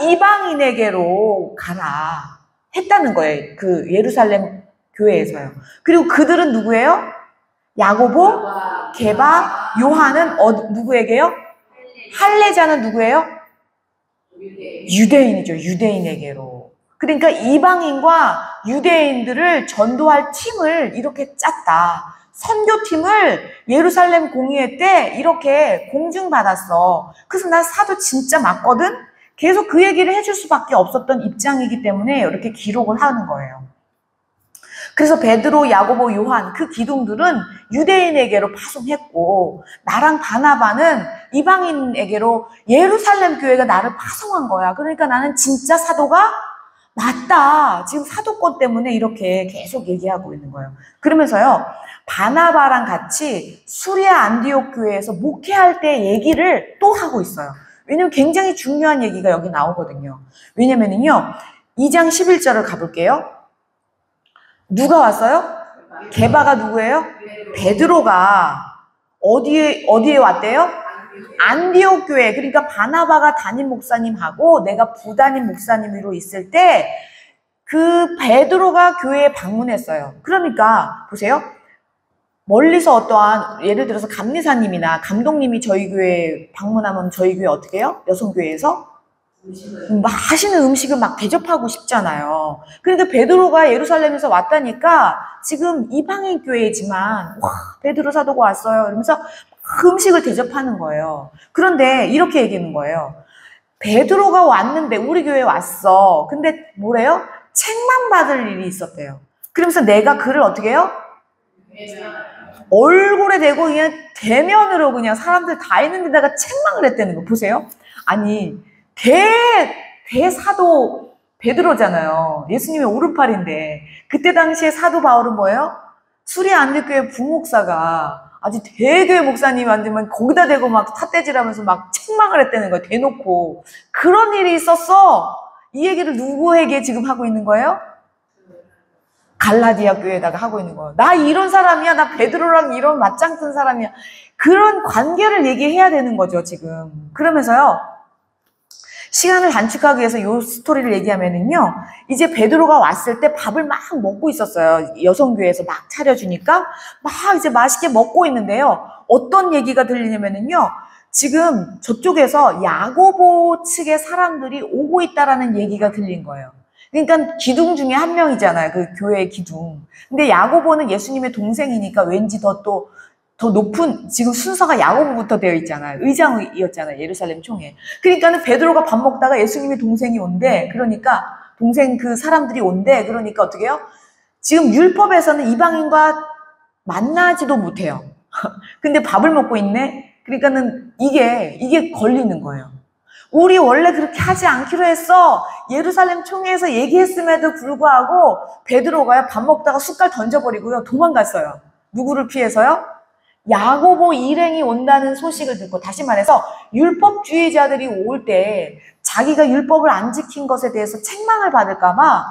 이방인에게로 가라 했다는 거예요. 그 예루살렘 교회에서요. 그리고 그들은 누구예요? 야고보, 게바, 요한은 누구에게요? 할례자는 누구예요? 유대인이죠. 유대인에게로. 그러니까 이방인과 유대인들을 전도할 팀을 이렇게 짰다. 선교팀을 예루살렘 공의회 때 이렇게 공증받았어. 그래서 나 사도 진짜 맞거든? 계속 그 얘기를 해줄 수밖에 없었던 입장이기 때문에 이렇게 기록을 하는 거예요. 그래서 베드로, 야고보, 요한 그 기둥들은 유대인에게로 파송했고 나랑 바나바는 이방인에게로 예루살렘 교회가 나를 파송한 거야. 그러니까 나는 진짜 사도가 맞다. 지금 사도권 때문에 이렇게 계속 얘기하고 있는 거예요. 그러면서요. 바나바랑 같이 수리아 안디옥 교회에서 목회할 때 얘기를 또 하고 있어요. 왜냐면 굉장히 중요한 얘기가 여기 나오거든요. 왜냐면은요. 2장 11절을 가볼게요. 누가 왔어요? 게바가 누구예요? 베드로가 어디에 왔대요? 안디옥 교회. 그러니까 바나바가 담임 목사님하고 내가 부담임 목사님으로 있을 때 그 베드로가 교회에 방문했어요. 그러니까 보세요. 멀리서 어떠한 예를 들어서 감리사님이나 감독님이 저희 교회에 방문하면 저희 교회 어떻게 해요? 여성교회에서 맛있는 음식을 막 대접하고 싶잖아요. 그러니까 베드로가 예루살렘에서 왔다니까 지금 이방인 교회지만 와 베드로 사도가 왔어요. 이러면서 음식을 대접하는 거예요. 그런데 이렇게 얘기하는 거예요. 베드로가 왔는데 우리 교회에 왔어. 근데 뭐래요? 책망받을 일이 있었대요. 그러면서 내가 그를 어떻게 해요? 얼굴에 대고 그냥 대면으로 그냥 사람들 다 있는 데다가 책망을 했다는 거 보세요. 아니 대사도 베드로잖아요. 예수님의 오른팔인데 그때 당시에 사도 바울은 뭐예요? 수리아 안디옥교회 부목사가 아주 대교회 목사님 만들면 거기다 대고 막 삿대질하면서 막 책망을 했다는 거예요. 대놓고. 그런 일이 있었어. 이 얘기를 누구에게 지금 하고 있는 거예요? 갈라디아 교회에다가 하고 있는 거예요. 나 이런 사람이야. 나 베드로랑 이런 맞짱 뜬 사람이야. 그런 관계를 얘기해야 되는 거죠, 지금. 그러면서요. 시간을 단축하기 위해서 이 스토리를 얘기하면은요. 이제 베드로가 왔을 때 밥을 막 먹고 있었어요. 여성교회에서 막 차려주니까 막 이제 맛있게 먹고 있는데요. 어떤 얘기가 들리냐면은요. 지금 저쪽에서 야고보 측의 사람들이 오고 있다라는 얘기가 들린 거예요. 그러니까 기둥 중에 한 명이잖아요. 그 교회의 기둥. 근데 야고보는 예수님의 동생이니까 왠지 더 높은, 지금 순서가 야고보부터 되어 있잖아요. 의장이었잖아요. 예루살렘 총회. 그러니까는 베드로가 밥 먹다가 예수님의 동생이 온대. 그러니까 동생 그 사람들이 온대. 그러니까 어떻게 해요? 지금 율법에서는 이방인과 만나지도 못해요. 근데 밥을 먹고 있네? 그러니까는 이게 걸리는 거예요. 우리 원래 그렇게 하지 않기로 했어. 예루살렘 총회에서 얘기했음에도 불구하고 베드로가요 밥 먹다가 숟갈 던져버리고요 도망갔어요. 누구를 피해서요? 야고보 일행이 온다는 소식을 듣고, 다시 말해서 율법주의자들이 올 때 자기가 율법을 안 지킨 것에 대해서 책망을 받을까봐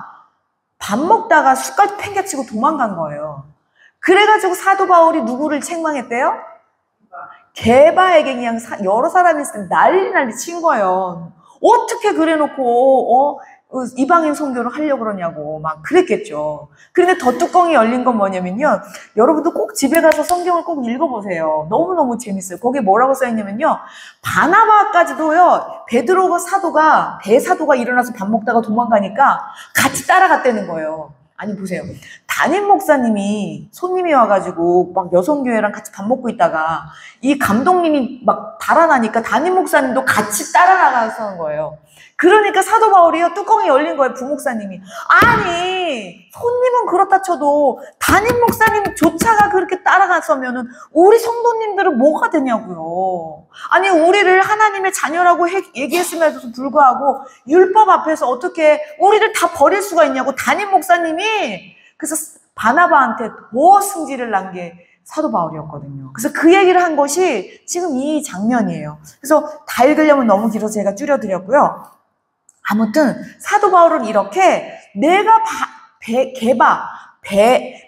밥 먹다가 숟갈 팽개치고 도망간 거예요. 그래가지고 사도 바울이 누구를 책망했대요? 게바에게 그냥 여러 사람이 있을 때 난리 친 거예요. 어떻게 그래놓고 이방인 선교를 하려고 그러냐고 막 그랬겠죠. 그런데 더 뚜껑이 열린 건 뭐냐면요. 여러분도 꼭 집에 가서 성경을 꼭 읽어보세요. 너무너무 재밌어요. 거기에 뭐라고 써있냐면요. 바나바까지도요. 베드로가 대사도가 일어나서 밥 먹다가 도망가니까 같이 따라갔다는 거예요. 아니 보세요. 담임 목사님이 손님이 와가지고 막 여성교회랑 같이 밥 먹고 있다가 이 감독님이 막 달아나니까 담임 목사님도 같이 따라나가서 하는 거예요. 그러니까 사도 바울이요 뚜껑이 열린 거예요. 부목사님이. 아니 손님은 그렇다 쳐도 담임 목사님조차가 그렇게 따라갔으면은 우리 성도님들은 뭐가 되냐고요. 아니 우리를 하나님의 자녀라고 얘기했음에도 불구하고 율법 앞에서 어떻게 우리를 다 버릴 수가 있냐고 담임 목사님이. 그래서 바나바한테 더 승질을 난 게 사도 바울이었거든요. 그래서 그 얘기를 한 것이 지금 이 장면이에요. 그래서 다 읽으려면 너무 길어서 제가 줄여드렸고요. 아무튼 사도 바울은 이렇게 내가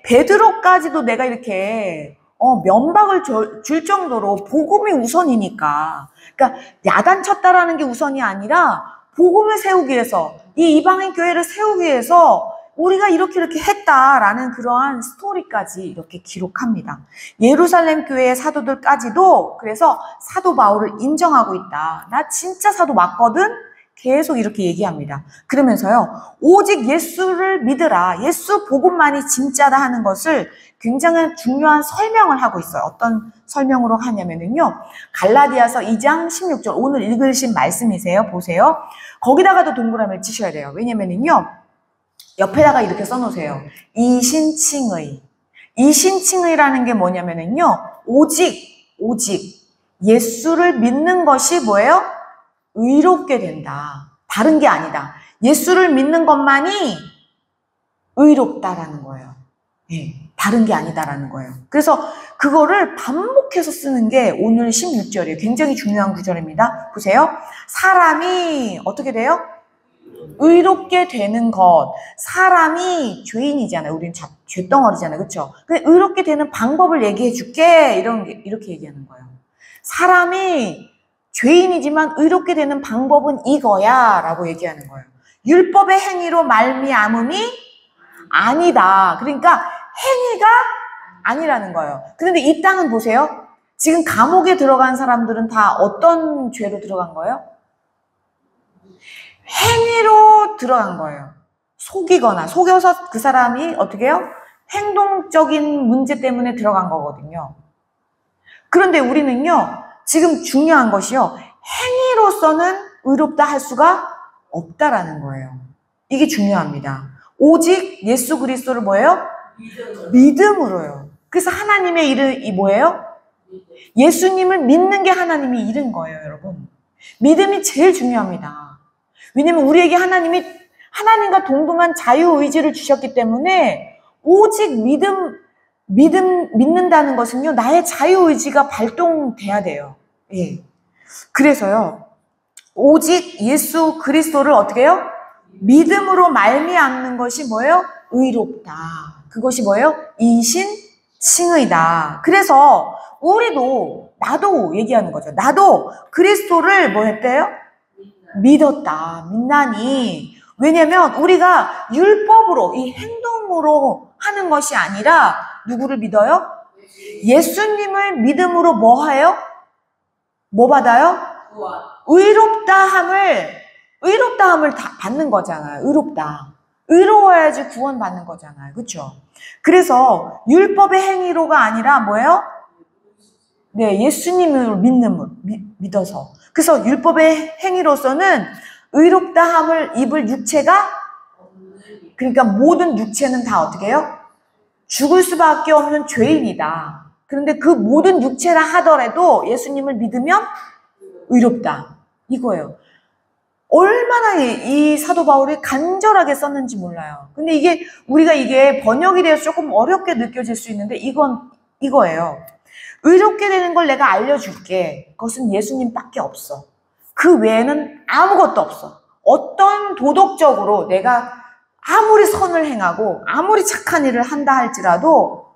베드로까지도 내가 이렇게 면박을 줄 정도로 복음이 우선이니까, 그러니까 야단쳤다라는 게 우선이 아니라 복음을 세우기 위해서, 이 이방인 교회를 세우기 위해서 우리가 이렇게 했다라는 그러한 스토리까지 이렇게 기록합니다. 예루살렘 교회의 사도들까지도 그래서 사도 바울을 인정하고 있다. 나 진짜 사도 맞거든? 계속 이렇게 얘기합니다. 그러면서요, 오직 예수를 믿으라. 예수 복음만이 진짜다 하는 것을 굉장히 중요한 설명을 하고 있어요. 어떤 설명으로 하냐면요, 갈라디아서 2장 16절, 오늘 읽으신 말씀이세요. 보세요. 거기다가도 동그라미를 치셔야 돼요. 왜냐면요, 옆에다가 이렇게 써놓으세요. 이신칭의. 이신칭의라는 게 뭐냐면요, 오직 예수를 믿는 것이 뭐예요? 의롭게 된다. 다른 게 아니다. 예수를 믿는 것만이 의롭다라는 거예요. 예, 다른 게 아니다라는 거예요. 그래서 그거를 반복해서 쓰는 게 오늘 16절이에요. 굉장히 중요한 구절입니다. 보세요. 사람이 어떻게 돼요? 의롭게 되는 것. 사람이 죄인이잖아요. 우리는 죄덩어리잖아요. 그렇죠? 근데 의롭게 되는 방법을 얘기해 줄게. 이렇게 얘기하는 거예요. 사람이 죄인이지만 의롭게 되는 방법은 이거야 라고 얘기하는 거예요. 율법의 행위로 말미암음이 아니다. 그러니까 행위가 아니라는 거예요. 그런데 이 땅은 보세요. 지금 감옥에 들어간 사람들은 다 어떤 죄로 들어간 거예요? 행위로 들어간 거예요. 속여서 그 사람이 어떻게 해요? 행동적인 문제 때문에 들어간 거거든요. 그런데 우리는요, 지금 중요한 것이요, 행위로서는 의롭다 할 수가 없다라는 거예요. 이게 중요합니다. 오직 예수 그리스도를 뭐예요? 믿음으로요. 그래서 하나님의 일이 뭐예요? 예수님을 믿는 게 하나님이 이른 거예요, 여러분. 믿음이 제일 중요합니다. 왜냐면 우리에게 하나님이 하나님과 동등한 자유의지를 주셨기 때문에 오직 믿는다는 것은요, 나의 자유의지가 발동돼야 돼요. 예. 그래서요, 오직 예수 그리스도를 어떻게 해요? 믿음으로 말미암는 것이 뭐예요? 의롭다. 그것이 뭐예요? 이신칭의다. 그래서 나도 얘기하는 거죠. 나도 그리스도를 뭐 했대요? 믿었다. 믿나니. 왜냐면 우리가 율법으로, 이 행동으로 하는 것이 아니라 누구를 믿어요? 예수님을 믿음으로 뭐 해요? 뭐 받아요? 의롭다함을 다 받는 거잖아요. 의로워야지 구원 받는 거잖아요. 그렇죠? 그래서 율법의 행위로가 아니라 뭐예요? 네, 예수님을 믿어서. 그래서 율법의 행위로서는 의롭다함을 입을 육체가, 그러니까 모든 육체는 다 어떻게 해요? 죽을 수밖에 없는 죄인이다. 그런데 그 모든 육체라 하더라도 예수님을 믿으면 의롭다. 이거예요. 얼마나 이 사도 바울이 간절하게 썼는지 몰라요. 근데 우리가 번역이 되어서 조금 어렵게 느껴질 수 있는데 이거예요. 의롭게 되는 걸 내가 알려줄게. 그것은 예수님밖에 없어. 그 외에는 아무것도 없어. 어떤 도덕적으로 내가 아무리 선을 행하고 아무리 착한 일을 한다 할지라도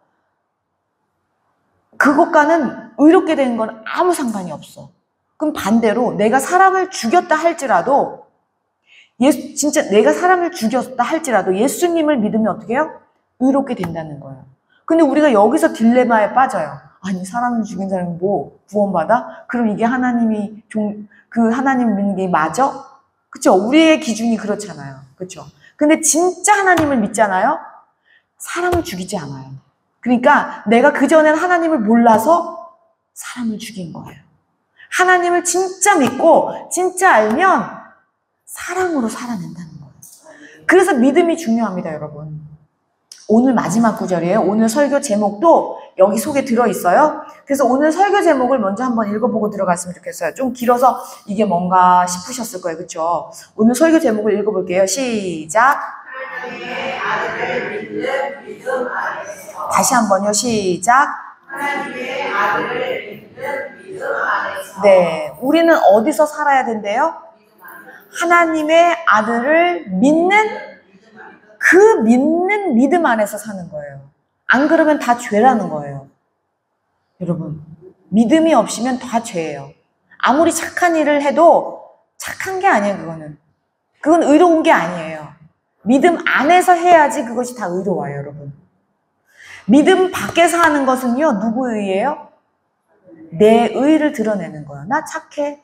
그것과는 의롭게 되는 건 아무 상관이 없어. 그럼 반대로 내가 사람을 죽였다 할지라도 진짜 내가 사람을 죽였다 할지라도 예수님을 믿으면 어떻게 해요? 의롭게 된다는 거예요. 근데 우리가 여기서 딜레마에 빠져요. 아니, 사람을 죽인 사람이 뭐 구원받아? 그럼 이게 하나님 믿는 게 맞아? 그쵸? 우리의 기준이 그렇잖아요. 그쵸? 근데 진짜 하나님을 믿잖아요? 사람을 죽이지 않아요. 그러니까 내가 그전엔 하나님을 몰라서 사람을 죽인 거예요. 하나님을 진짜 믿고 진짜 알면 사랑으로 살아낸다는 거예요. 그래서 믿음이 중요합니다, 여러분. 오늘 마지막 구절이에요. 오늘 설교 제목도 여기 속에 들어있어요. 그래서 오늘 설교 제목을 먼저 한번 읽어보고 들어갔으면 좋겠어요. 좀 길어서 이게 뭔가 싶으셨을 거예요. 그렇죠? 오늘 설교 제목을 읽어볼게요. 시작. 하나님의 아들을 믿는 믿음 안에서. 다시 한번요. 시작. 하나님의 아들을 믿는 믿음 안에서. 네, 우리는 어디서 살아야 된대요? 하나님의 아들을 믿는 그 믿는 믿음 안에서 사는 거예요. 안 그러면 다 죄라는 거예요. 여러분, 믿음이 없으면 다 죄예요. 아무리 착한 일을 해도 착한 게 아니에요, 그거는. 그건 의로운 게 아니에요. 믿음 안에서 해야지 그것이 다 의로워요, 여러분. 믿음 밖에서 하는 것은요, 누구의 의예요? 내 의를 드러내는 거예요. 나 착해.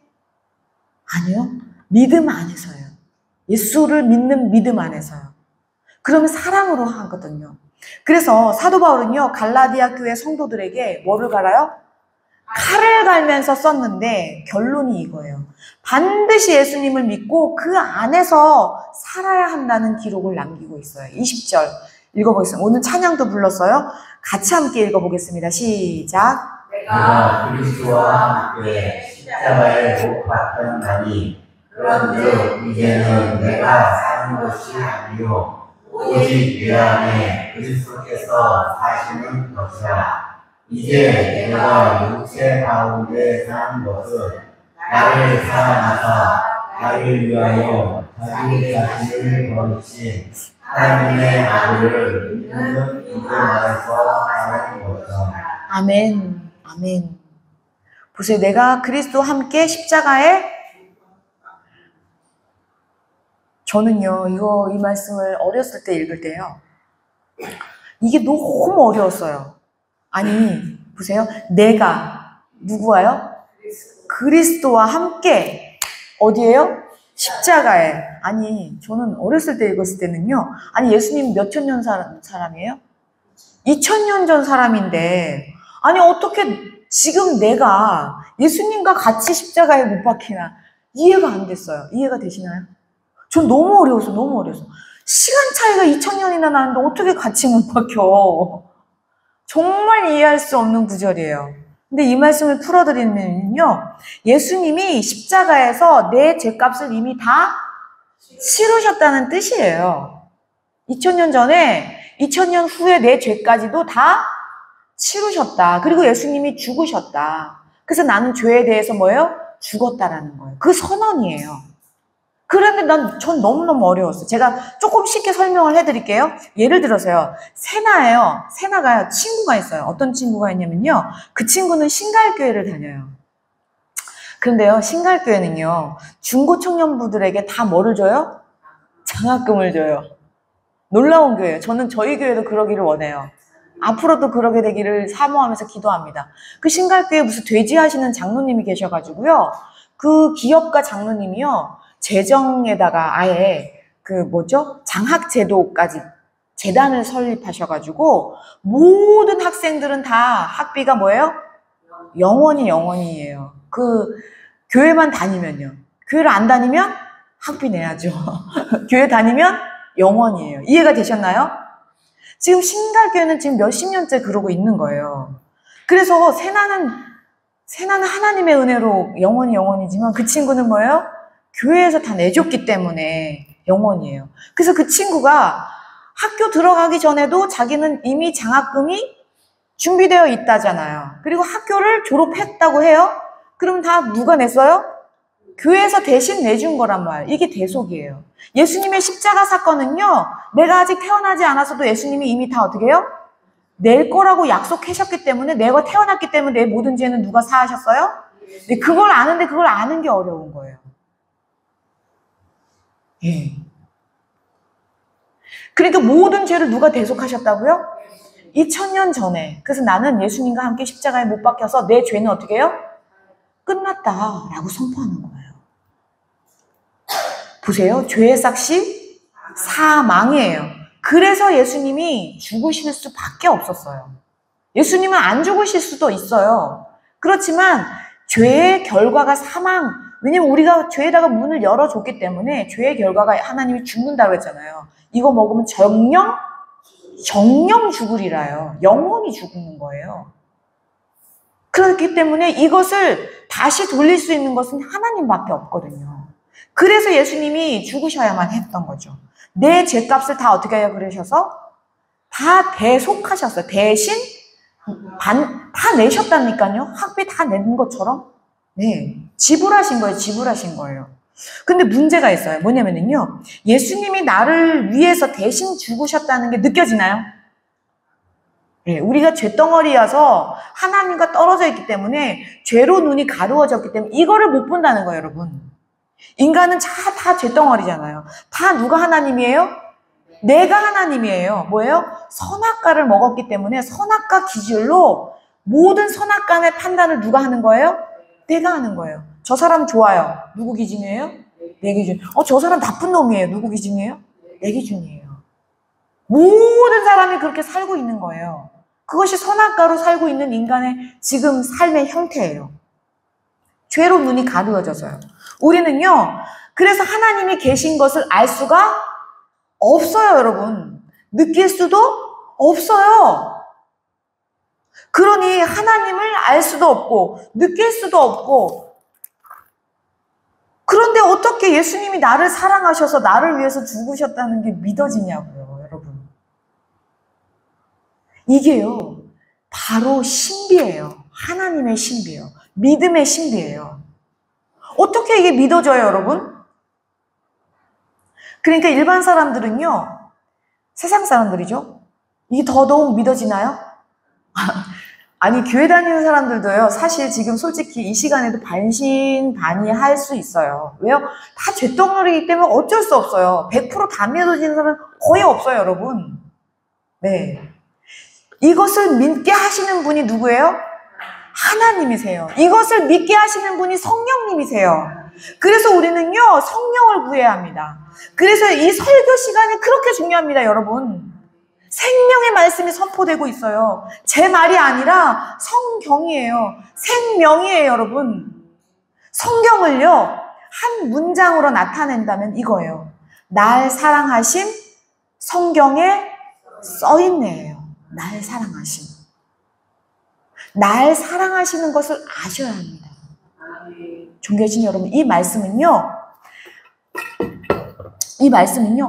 아니요. 믿음 안에서요. 예수를 믿는 믿음 안에서요. 그러면 사랑으로 하거든요. 그래서 사도 바울은요, 갈라디아 교회 성도들에게 뭐를 갈아요? 칼을 갈면서 썼는데 결론이 이거예요. 반드시 예수님을 믿고 그 안에서 살아야 한다는 기록을 남기고 있어요. 20절 읽어보겠습니다. 오늘 찬양도 불렀어요. 같이 함께 읽어보겠습니다. 시작. 내가 그리스도와 함께 십자가에 못 박혔나니 그런즉 이제는 내가 사는 것이 아니요 오직 내 안에 그리스도께서 사시는 것이라. 이제 내가 육체 가운데 사는 것은 나를 사랑하사 나를 위하여 자기 자신을 버리신 하나님의 아들을 믿는 믿음 안에서 사는 것이다. 아멘. 아멘. 보세요. 내가 그리스도와 함께 십자가에, 저는요, 이 말씀을 어렸을 때 읽을 때요, 이게 너무 어려웠어요. 아니, 보세요. 내가, 누구와요? 그리스도와 함께, 어디에요? 십자가에. 아니, 저는 어렸을 때 읽었을 때는요, 아니, 예수님 몇 천 년 사람이에요? 2000년 전 사람인데, 아니, 어떻게 지금 내가 예수님과 같이 십자가에 못 박히나? 이해가 안 됐어요. 이해가 되시나요? 전 너무 어려워서, 너무 어려워서. 시간 차이가 2000년이나 나는데 어떻게 같이 못 박혀? 정말 이해할 수 없는 구절이에요. 근데 이 말씀을 풀어드리면요, 예수님이 십자가에서 내 죄값을 이미 다 치르셨다는 뜻이에요. 2000년 전에, 2000년 후에 내 죄까지도 다 치르셨다. 그리고 예수님이 죽으셨다. 그래서 나는 죄에 대해서 뭐예요? 죽었다라는 거예요. 그 선언이에요. 그런데 전 너무너무 어려웠어요. 제가 조금 쉽게 설명을 해드릴게요. 예를 들어서요. 세나가요. 친구가 있어요. 어떤 친구가 있냐면요. 그 친구는 신갈교회를 다녀요. 그런데요. 신갈교회는요. 중고 청년부들에게 다 뭐를 줘요? 장학금을 줘요. 놀라운 교회예요. 저는 저희 교회도 그러기를 원해요. 앞으로도 그러게 되기를 사모하면서 기도합니다. 그 신갈교회에 무슨 돼지 하시는 장로님이 계셔가지고요. 그 기업가 장로님이요. 재정에다가 아예 장학제도까지 재단을 설립하셔가지고 모든 학생들은 다 학비가 뭐예요? 영원이에요. 그 교회만 다니면요. 교회를 안 다니면 학비 내야죠. 교회 다니면 영원이에요. 이해가 되셨나요? 지금 신갈교회는 지금 몇십 년째 그러고 있는 거예요. 그래서 세나는 하나님의 은혜로 영원이지만 그 친구는 뭐예요? 교회에서 다 내줬기 때문에 영원이에요. 그래서 그 친구가 학교 들어가기 전에도 자기는 이미 장학금이 준비되어 있다잖아요. 그리고 학교를 졸업했다고 해요. 그럼 다 누가 냈어요? 교회에서 대신 내준 거란 말이에요. 이게 대속이에요. 예수님의 십자가 사건은요, 내가 아직 태어나지 않았어도 예수님이 이미 다 어떻게 해요? 낼 거라고 약속하셨기 때문에, 내가 태어났기 때문에 내 모든 죄는 누가 사하셨어요? 근데 그걸 아는데 그걸 아는 게 어려운 거예요. 예. 그러니까 모든 죄를 누가 대속하셨다고요? 2000년 전에. 그래서 나는 예수님과 함께 십자가에 못 박혀서 내 죄는 어떻게 해요? 끝났다라고 선포하는 거예요. 보세요. 죄의 삭시 사망이에요. 그래서 예수님이 죽으실 수밖에 없었어요. 예수님은 안 죽으실 수도 있어요. 그렇지만 죄의 결과가 사망. 왜냐면 우리가 죄에다가 문을 열어줬기 때문에 죄의 결과가 하나님이 죽는다고 했잖아요. 이거 먹으면 정령 죽으리라요. 영원히 죽는 거예요. 그렇기 때문에 이것을 다시 돌릴 수 있는 것은 하나님밖에 없거든요. 그래서 예수님이 죽으셔야만 했던 거죠. 내 죄값을 다 어떻게 해요? 그러셔서 다 대속하셨어요. 대신 다 내셨다니까요. 학비 다 낸 것처럼. 네, 지불하신 거예요. 근데 문제가 있어요. 뭐냐면요, 예수님이 나를 위해서 대신 죽으셨다는 게 느껴지나요? 네, 우리가 죄덩어리여서 하나님과 떨어져 있기 때문에 죄로 눈이 가루어졌기 때문에 이거를 못 본다는 거예요, 여러분. 인간은 다 죄덩어리잖아요. 다 누가 하나님이에요? 내가 하나님이에요. 뭐예요? 선악과를 먹었기 때문에 선악과 기준으로 모든 선악과의 판단을 누가 하는 거예요? 내가 하는 거예요. 저 사람 좋아요. 누구 기준이에요? 내 기준. 저 사람 나쁜 놈이에요. 누구 기준이에요? 내 기준이에요. 모든 사람이 그렇게 살고 있는 거예요. 그것이 선악과로 살고 있는 인간의 지금 삶의 형태예요. 죄로 눈이 가려져서요. 우리는요, 그래서 하나님이 계신 것을 알 수가 없어요, 여러분. 느낄 수도 없어요. 그러니 하나님을 알 수도 없고, 느낄 수도 없고, 그런데 어떻게 예수님이 나를 사랑하셔서 나를 위해서 죽으셨다는 게 믿어지냐고요, 여러분. 이게요, 바로 신비예요. 하나님의 신비예요. 믿음의 신비예요. 어떻게 이게 믿어져요, 여러분? 그러니까 일반 사람들은요, 세상 사람들이죠? 이게 더더욱 믿어지나요? 아니, 교회 다니는 사람들도요, 사실 지금 솔직히 이 시간에도 반신반의할 수 있어요. 왜요? 다 죄덩어리이기 때문에 어쩔 수 없어요. 100% 다 믿어지는 사람은 거의 없어요, 여러분. 네. 이것을 믿게 하시는 분이 누구예요? 하나님이세요. 이것을 믿게 하시는 분이 성령님이세요. 그래서 우리는요, 성령을 구해야 합니다. 그래서 이 설교 시간이 그렇게 중요합니다, 여러분. 생명의 말씀이 선포되고 있어요. 제 말이 아니라 성경이에요. 생명이에요, 여러분. 성경을요, 한 문장으로 나타낸다면 이거예요. 날 사랑하심, 성경에 써있네요. 날 사랑하심. 날 사랑하시는 것을 아셔야 합니다. 존귀하신 여러분, 이 말씀은요,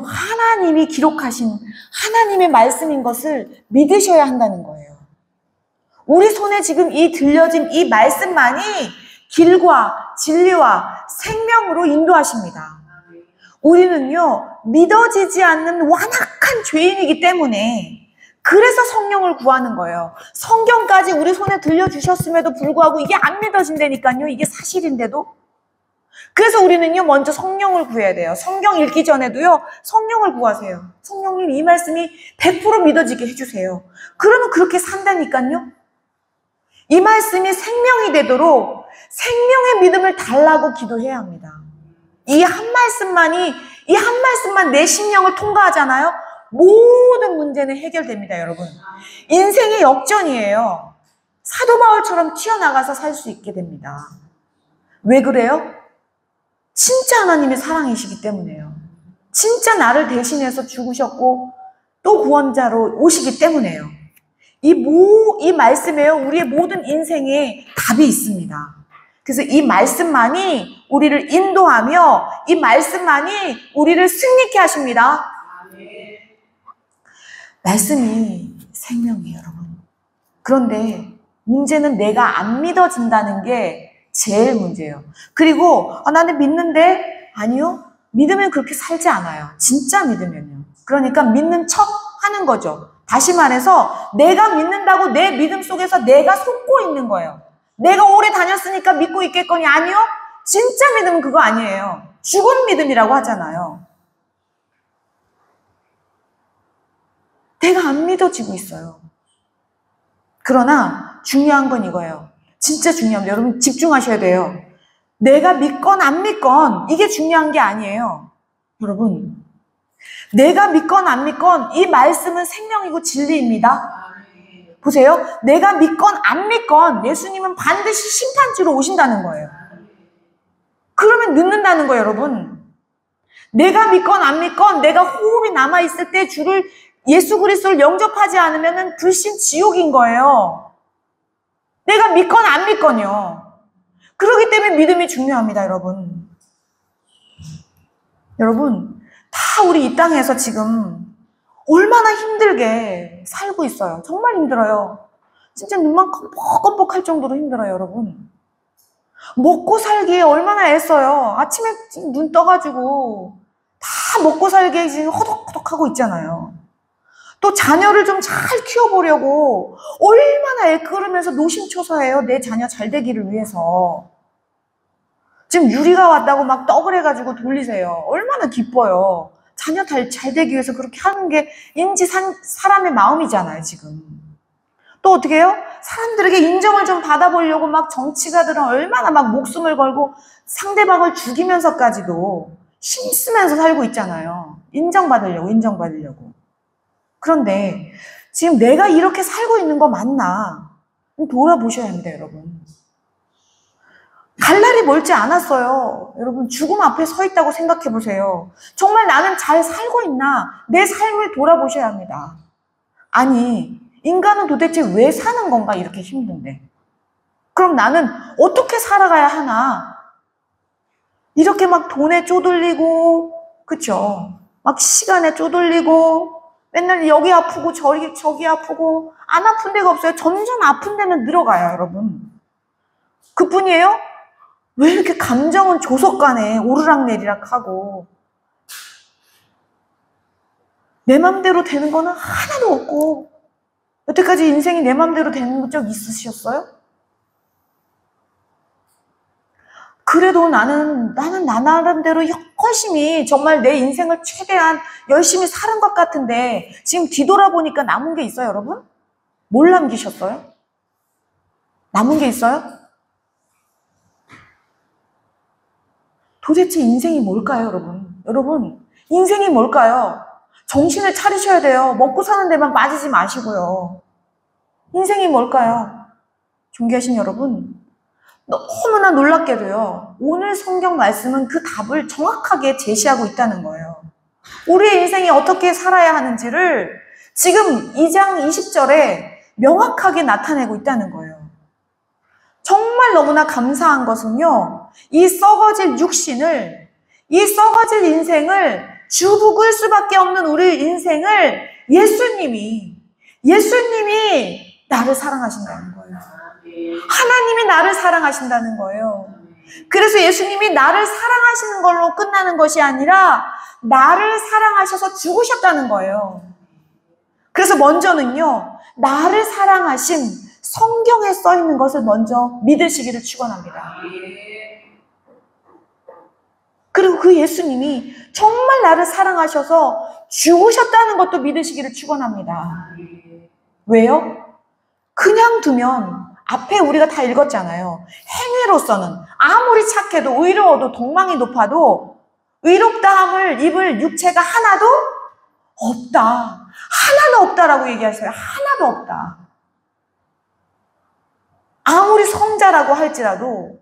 하나님이 기록하신 하나님의 말씀인 것을 믿으셔야 한다는 거예요. 우리 손에 지금 이 들려진 이 말씀만이 길과 진리와 생명으로 인도하십니다. 우리는요, 믿어지지 않는 완악한 죄인이기 때문에 그래서 성령을 구하는 거예요. 성경까지 우리 손에 들려주셨음에도 불구하고 이게 안 믿어진다니까요. 이게 사실인데도. 그래서 우리는요, 먼저 성령을 구해야 돼요. 성경 읽기 전에도요, 성령을 구하세요. 성령님, 이 말씀이 100% 믿어지게 해주세요. 그러면 그렇게 산다니까요. 이 말씀이 생명이 되도록 생명의 믿음을 달라고 기도해야 합니다. 이 한 말씀만 내 심령을 통과하잖아요. 모든 문제는 해결됩니다, 여러분. 인생의 역전이에요. 사도 바울처럼 튀어나가서 살 수 있게 됩니다. 왜 그래요? 진짜 하나님의 사랑이시기 때문에요. 진짜 나를 대신해서 죽으셨고 또 구원자로 오시기 때문에요. 이 말씀에요, 우리의 모든 인생에 답이 있습니다. 그래서 이 말씀만이 우리를 인도하며 이 말씀만이 우리를 승리케 하십니다. 말씀이 생명이에요, 여러분. 그런데 문제는 내가 안 믿어진다는 게 제일 문제예요. 그리고 나는 믿는데 아니요. 믿으면 그렇게 살지 않아요. 진짜 믿으면요. 그러니까 믿는 척 하는 거죠. 다시 말해서 내가 믿는다고 내 믿음 속에서 내가 속고 있는 거예요. 내가 오래 다녔으니까 믿고 있겠거니. 아니요. 진짜 믿음은 그거 아니에요. 죽은 믿음이라고 하잖아요. 내가 안 믿어지고 있어요. 그러나 중요한 건 이거예요. 진짜 중요합니다. 여러분 집중하셔야 돼요. 내가 믿건 안 믿건 이게 중요한 게 아니에요. 여러분, 내가 믿건 안 믿건 이 말씀은 생명이고 진리입니다. 보세요. 내가 믿건 안 믿건 예수님은 반드시 심판주로 오신다는 거예요. 그러면 늦는다는 거예요, 여러분. 내가 믿건 안 믿건 내가 호흡이 남아있을 때 예수 그리스도를 영접하지 않으면 불신 지옥인 거예요. 내가 믿건 안 믿건요. 그렇기 때문에 믿음이 중요합니다, 여러분. 여러분, 다 우리 이 땅에서 지금 얼마나 힘들게 살고 있어요. 정말 힘들어요. 진짜 눈만 껌뻑껌뻑할 정도로 힘들어요, 여러분. 먹고 살기에 얼마나 애써요. 아침에 눈 떠가지고 다 먹고 살기에 지금 허덕허덕하고 있잖아요. 또 자녀를 좀 잘 키워보려고 얼마나 애끓으면서 노심초사해요. 내 자녀 잘 되기를 위해서. 지금 유리가 왔다고 막 떡을 해가지고 돌리세요. 얼마나 기뻐요. 자녀 잘 되기 위해서 그렇게 하는 게 사람의 마음이잖아요, 지금. 또 어떻게 해요? 사람들에게 인정을 좀 받아보려고 막 정치가들은 얼마나 막 목숨을 걸고 상대방을 죽이면서까지도 힘쓰면서 살고 있잖아요. 인정받으려고. 그런데 지금 내가 이렇게 살고 있는 거 맞나? 돌아보셔야 합니다, 여러분. 갈 날이 멀지 않았어요. 여러분, 죽음 앞에 서 있다고 생각해 보세요. 정말 나는 잘 살고 있나? 내 삶을 돌아보셔야 합니다. 아니, 인간은 도대체 왜 사는 건가? 이렇게 힘든데. 그럼 나는 어떻게 살아가야 하나? 이렇게 막 돈에 쪼들리고, 그쵸? 막 시간에 쪼들리고, 맨날 여기 아프고 저기 아프고, 안 아픈 데가 없어요. 점점 아픈 데는 늘어가요, 여러분. 그뿐이에요? 왜 이렇게 감정은 조속간에 오르락내리락 하고, 내 맘대로 되는 거는 하나도 없고, 여태까지 인생이 내 맘대로 된 적 있으셨어요? 그래도 나는 나 나름대로 열심히 정말 내 인생을 최대한 열심히 사는 것 같은데 지금 뒤돌아보니까 남은 게 있어요, 여러분? 뭘 남기셨어요? 남은 게 있어요? 도대체 인생이 뭘까요, 여러분? 여러분, 인생이 뭘까요? 정신을 차리셔야 돼요. 먹고 사는 데만 빠지지 마시고요. 인생이 뭘까요? 존귀하신 여러분, 너무나 놀랍게도요, 오늘 성경 말씀은 그 답을 정확하게 제시하고 있다는 거예요. 우리의 인생이 어떻게 살아야 하는지를 지금 2장 20절에 명확하게 나타내고 있다는 거예요. 정말 너무나 감사한 것은요, 이 썩어질 육신을, 이 썩어질 인생을 주북을 수밖에 없는 우리 인생을 예수님이 나를 사랑하신다는 거예요. 하나님이 나를 사랑하신다는 거예요. 그래서 예수님이 나를 사랑하시는 걸로 끝나는 것이 아니라 나를 사랑하셔서 죽으셨다는 거예요. 그래서 먼저는요, 나를 사랑하신 성경에 써 있는 것을 먼저 믿으시기를 축원합니다. 그리고 그 예수님이 정말 나를 사랑하셔서 죽으셨다는 것도 믿으시기를 축원합니다. 왜요? 그냥 두면 앞에 우리가 다 읽었잖아요. 행위로서는 아무리 착해도 의로워도 동망이 높아도 의롭다함을 입을 육체가 하나도 없다. 하나도 없다라고 얘기하세요. 하나도 없다. 아무리 성자라고 할지라도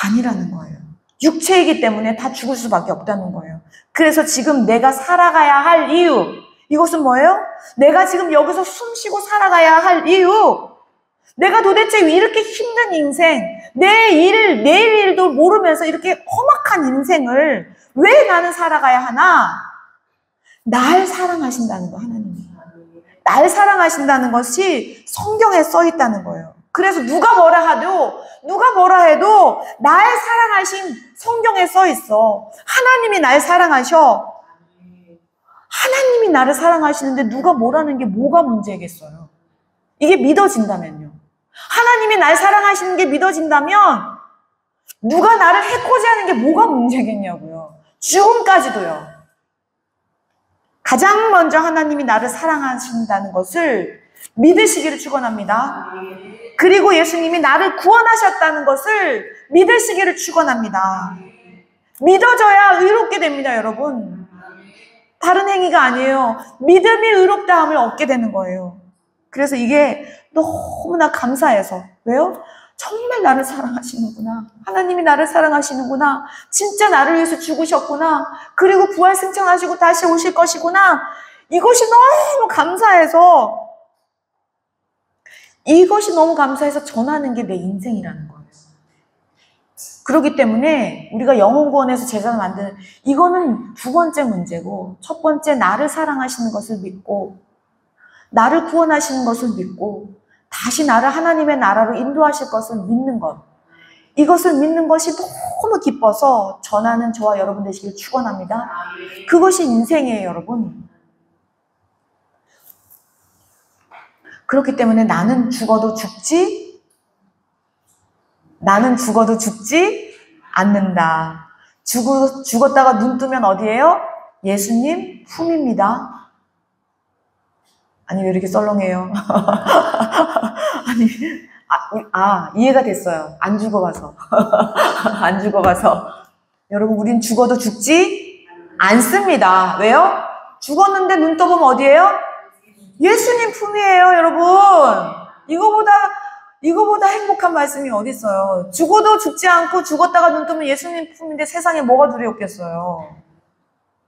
아니라는 거예요. 육체이기 때문에 다 죽을 수밖에 없다는 거예요. 그래서 지금 내가 살아가야 할 이유, 이것은 뭐예요? 내가 지금 여기서 숨 쉬고 살아가야 할 이유, 내가 도대체 이렇게 힘든 인생, 내일 일도 모르면서 이렇게 험악한 인생을 왜 나는 살아가야 하나? 날 사랑하신다는 거, 하나님이. 날 사랑하신다는 것이 성경에 써 있다는 거예요. 그래서 누가 뭐라 해도 날 사랑하신 성경에 써 있어. 하나님이 날 사랑하셔. 하나님이 나를 사랑하시는데 누가 뭐라는 게 뭐가 문제겠어요? 이게 믿어진다면요. 하나님이 날 사랑하시는 게 믿어진다면 누가 나를 해코지 하는 게 뭐가 문제겠냐고요. 죽음까지도요. 가장 먼저 하나님이 나를 사랑하신다는 것을 믿으시기를 축원합니다. 그리고 예수님이 나를 구원하셨다는 것을 믿으시기를 축원합니다. 믿어져야 의롭게 됩니다, 여러분. 다른 행위가 아니에요. 믿음이 의롭다함을 얻게 되는 거예요. 그래서 이게 너무나 감사해서. 왜요? 정말 나를 사랑하시는구나. 하나님이 나를 사랑하시는구나. 진짜 나를 위해서 죽으셨구나. 그리고 부활 승천하시고 다시 오실 것이구나. 이것이 너무 감사해서 전하는 게 내 인생이라는 거예요. 그렇기 때문에 우리가 영혼구원에서 제자를 만드는, 이거는 두 번째 문제고, 첫 번째 나를 사랑하시는 것을 믿고 나를 구원하시는 것을 믿고 다시 나를 하나님의 나라로 인도하실 것을 믿는 것, 이것을 믿는 것이 너무 기뻐서 전하는 저와 여러분 되시길 축원합니다. 그것이 인생이에요, 여러분. 그렇기 때문에 나는 죽어도 죽지 않는다. 죽었다가 눈 뜨면 어디예요? 예수님 품입니다. 아니, 왜 이렇게 썰렁해요? 아니, 이해가 됐어요. 안 죽어가서. 안 죽어가서. 여러분, 우린 죽어도 죽지 않습니다. 왜요? 죽었는데 눈 떠보면 어디예요? 예수님 품이에요, 여러분. 이거보다 행복한 말씀이 어디 있어요? 죽어도 죽지 않고 죽었다가 눈 뜨면 예수님 품인데 세상에 뭐가 두려웠겠어요?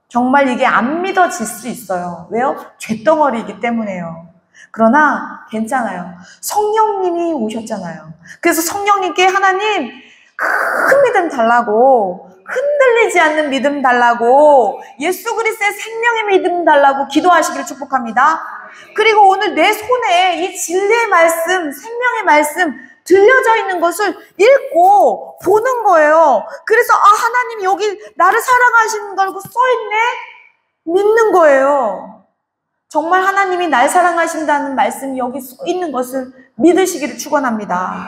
정말 이게 안 믿어질 수 있어요. 왜요? 쇳덩어리이기 때문에요. 그러나 괜찮아요. 성령님이 오셨잖아요. 그래서 성령님께 하나님 큰 믿음 달라고, 흔들리지 않는 믿음 달라고, 예수 그리스도의 생명의 믿음 달라고 기도하시기를 축복합니다. 그리고 오늘 내 손에 이 진리의 말씀, 생명의 말씀 들려져 있는 것을 읽고 보는 거예요. 그래서 하나님이 여기 나를 사랑하시는 걸 써있네? 믿는 거예요. 정말 하나님이 날 사랑하신다는 말씀이 여기 써있는 것을 믿으시기를 축원합니다.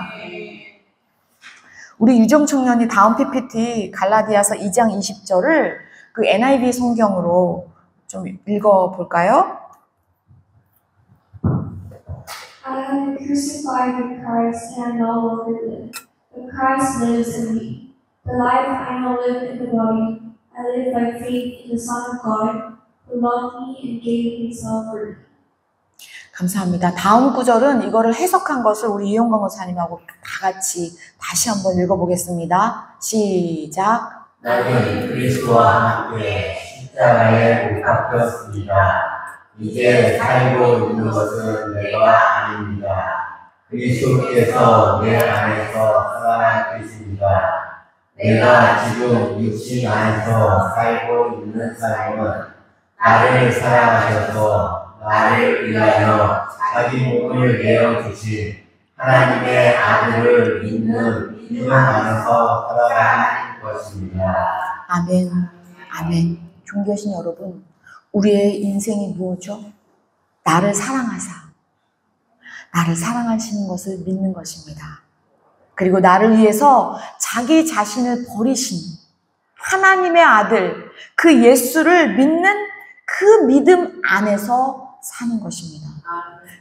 우리 유정 청년이 다음 PPT 갈라디아서 2장 20절을 그 NIV 성경으로 좀 읽어볼까요? I am crucified with Christ, and I no longer live, but Christ lives in me. The life I now live in the body, I live by faith in the Son of God, who loved me and gave himself for me. 감사합니다. 다음 구절은 이거를 해석한 것을 우리 이용광 권사님하고 다 같이 다시 한번 읽어보겠습니다. 시작. 나는 그리스도와 함께 십자가에 못 박혔습니다. 이제 살고 있는 것은 내가 아닙니다. 그리스도께서 내 안에서 살아계십니다. 내가 지금 육신 안에서 살고 있는 삶은 나를 사랑하셔서 나를 위하여 자기 몸을 내어주신 하나님의 아들을 믿는 믿음 안에서 살아가는 것입니다. 아멘. 아멘. 존귀하신 여러분, 우리의 인생이 무엇이죠? 나를 사랑하시는 것을 믿는 것입니다. 그리고 나를 위해서 자기 자신을 버리신 하나님의 아들, 그 예수를 믿는 그 믿음 안에서 사는 것입니다.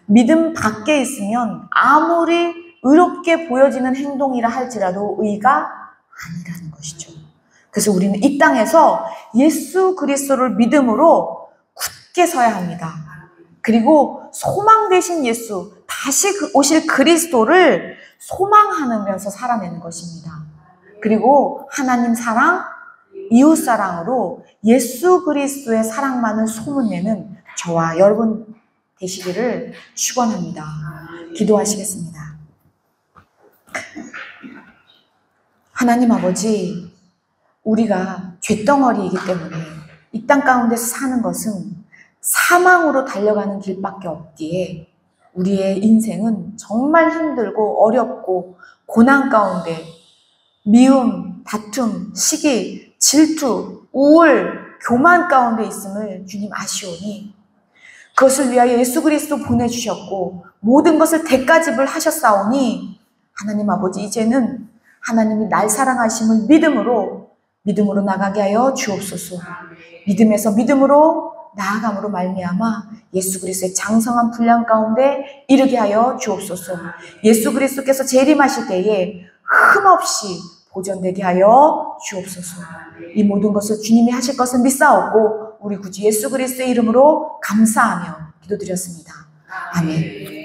믿음 밖에 있으면 아무리 의롭게 보여지는 행동이라 할지라도 의가 아니라는 것이죠. 그래서 우리는 이 땅에서 예수 그리스도를 믿음으로 굳게 서야 합니다. 그리고 소망 되신 예수, 다시 오실 그리스도를 소망하면서 살아내는 것입니다. 그리고 하나님 사랑, 이웃 사랑으로 예수 그리스도의 사랑만을 소문내는 저와 여러분 되시기를 축원합니다. 기도하시겠습니다. 하나님 아버지, 우리가 쇳덩어리이기 때문에 이 땅 가운데서 사는 것은 사망으로 달려가는 길밖에 없기에 우리의 인생은 정말 힘들고 어렵고 고난 가운데 미움, 다툼, 시기, 질투, 우울, 교만 가운데 있음을 주님 아시오니 그것을 위하여 예수 그리스도 보내주셨고 모든 것을 대가집을 하셨사오니 하나님 아버지, 이제는 하나님이 날 사랑하심을 믿음으로 나가게 하여 주옵소서. 믿음에서 믿음으로 나아감으로 말미암아 예수 그리스도의 장성한 분량 가운데 이르게 하여 주옵소서. 예수 그리스도께서 재림하실 때에 흠없이 보존되게 하여 주옵소서. 이 모든 것을 주님이 하실 것을 믿사옵고 우리 구주 예수 그리스도의 이름으로 감사하며 기도드렸습니다. 아멘.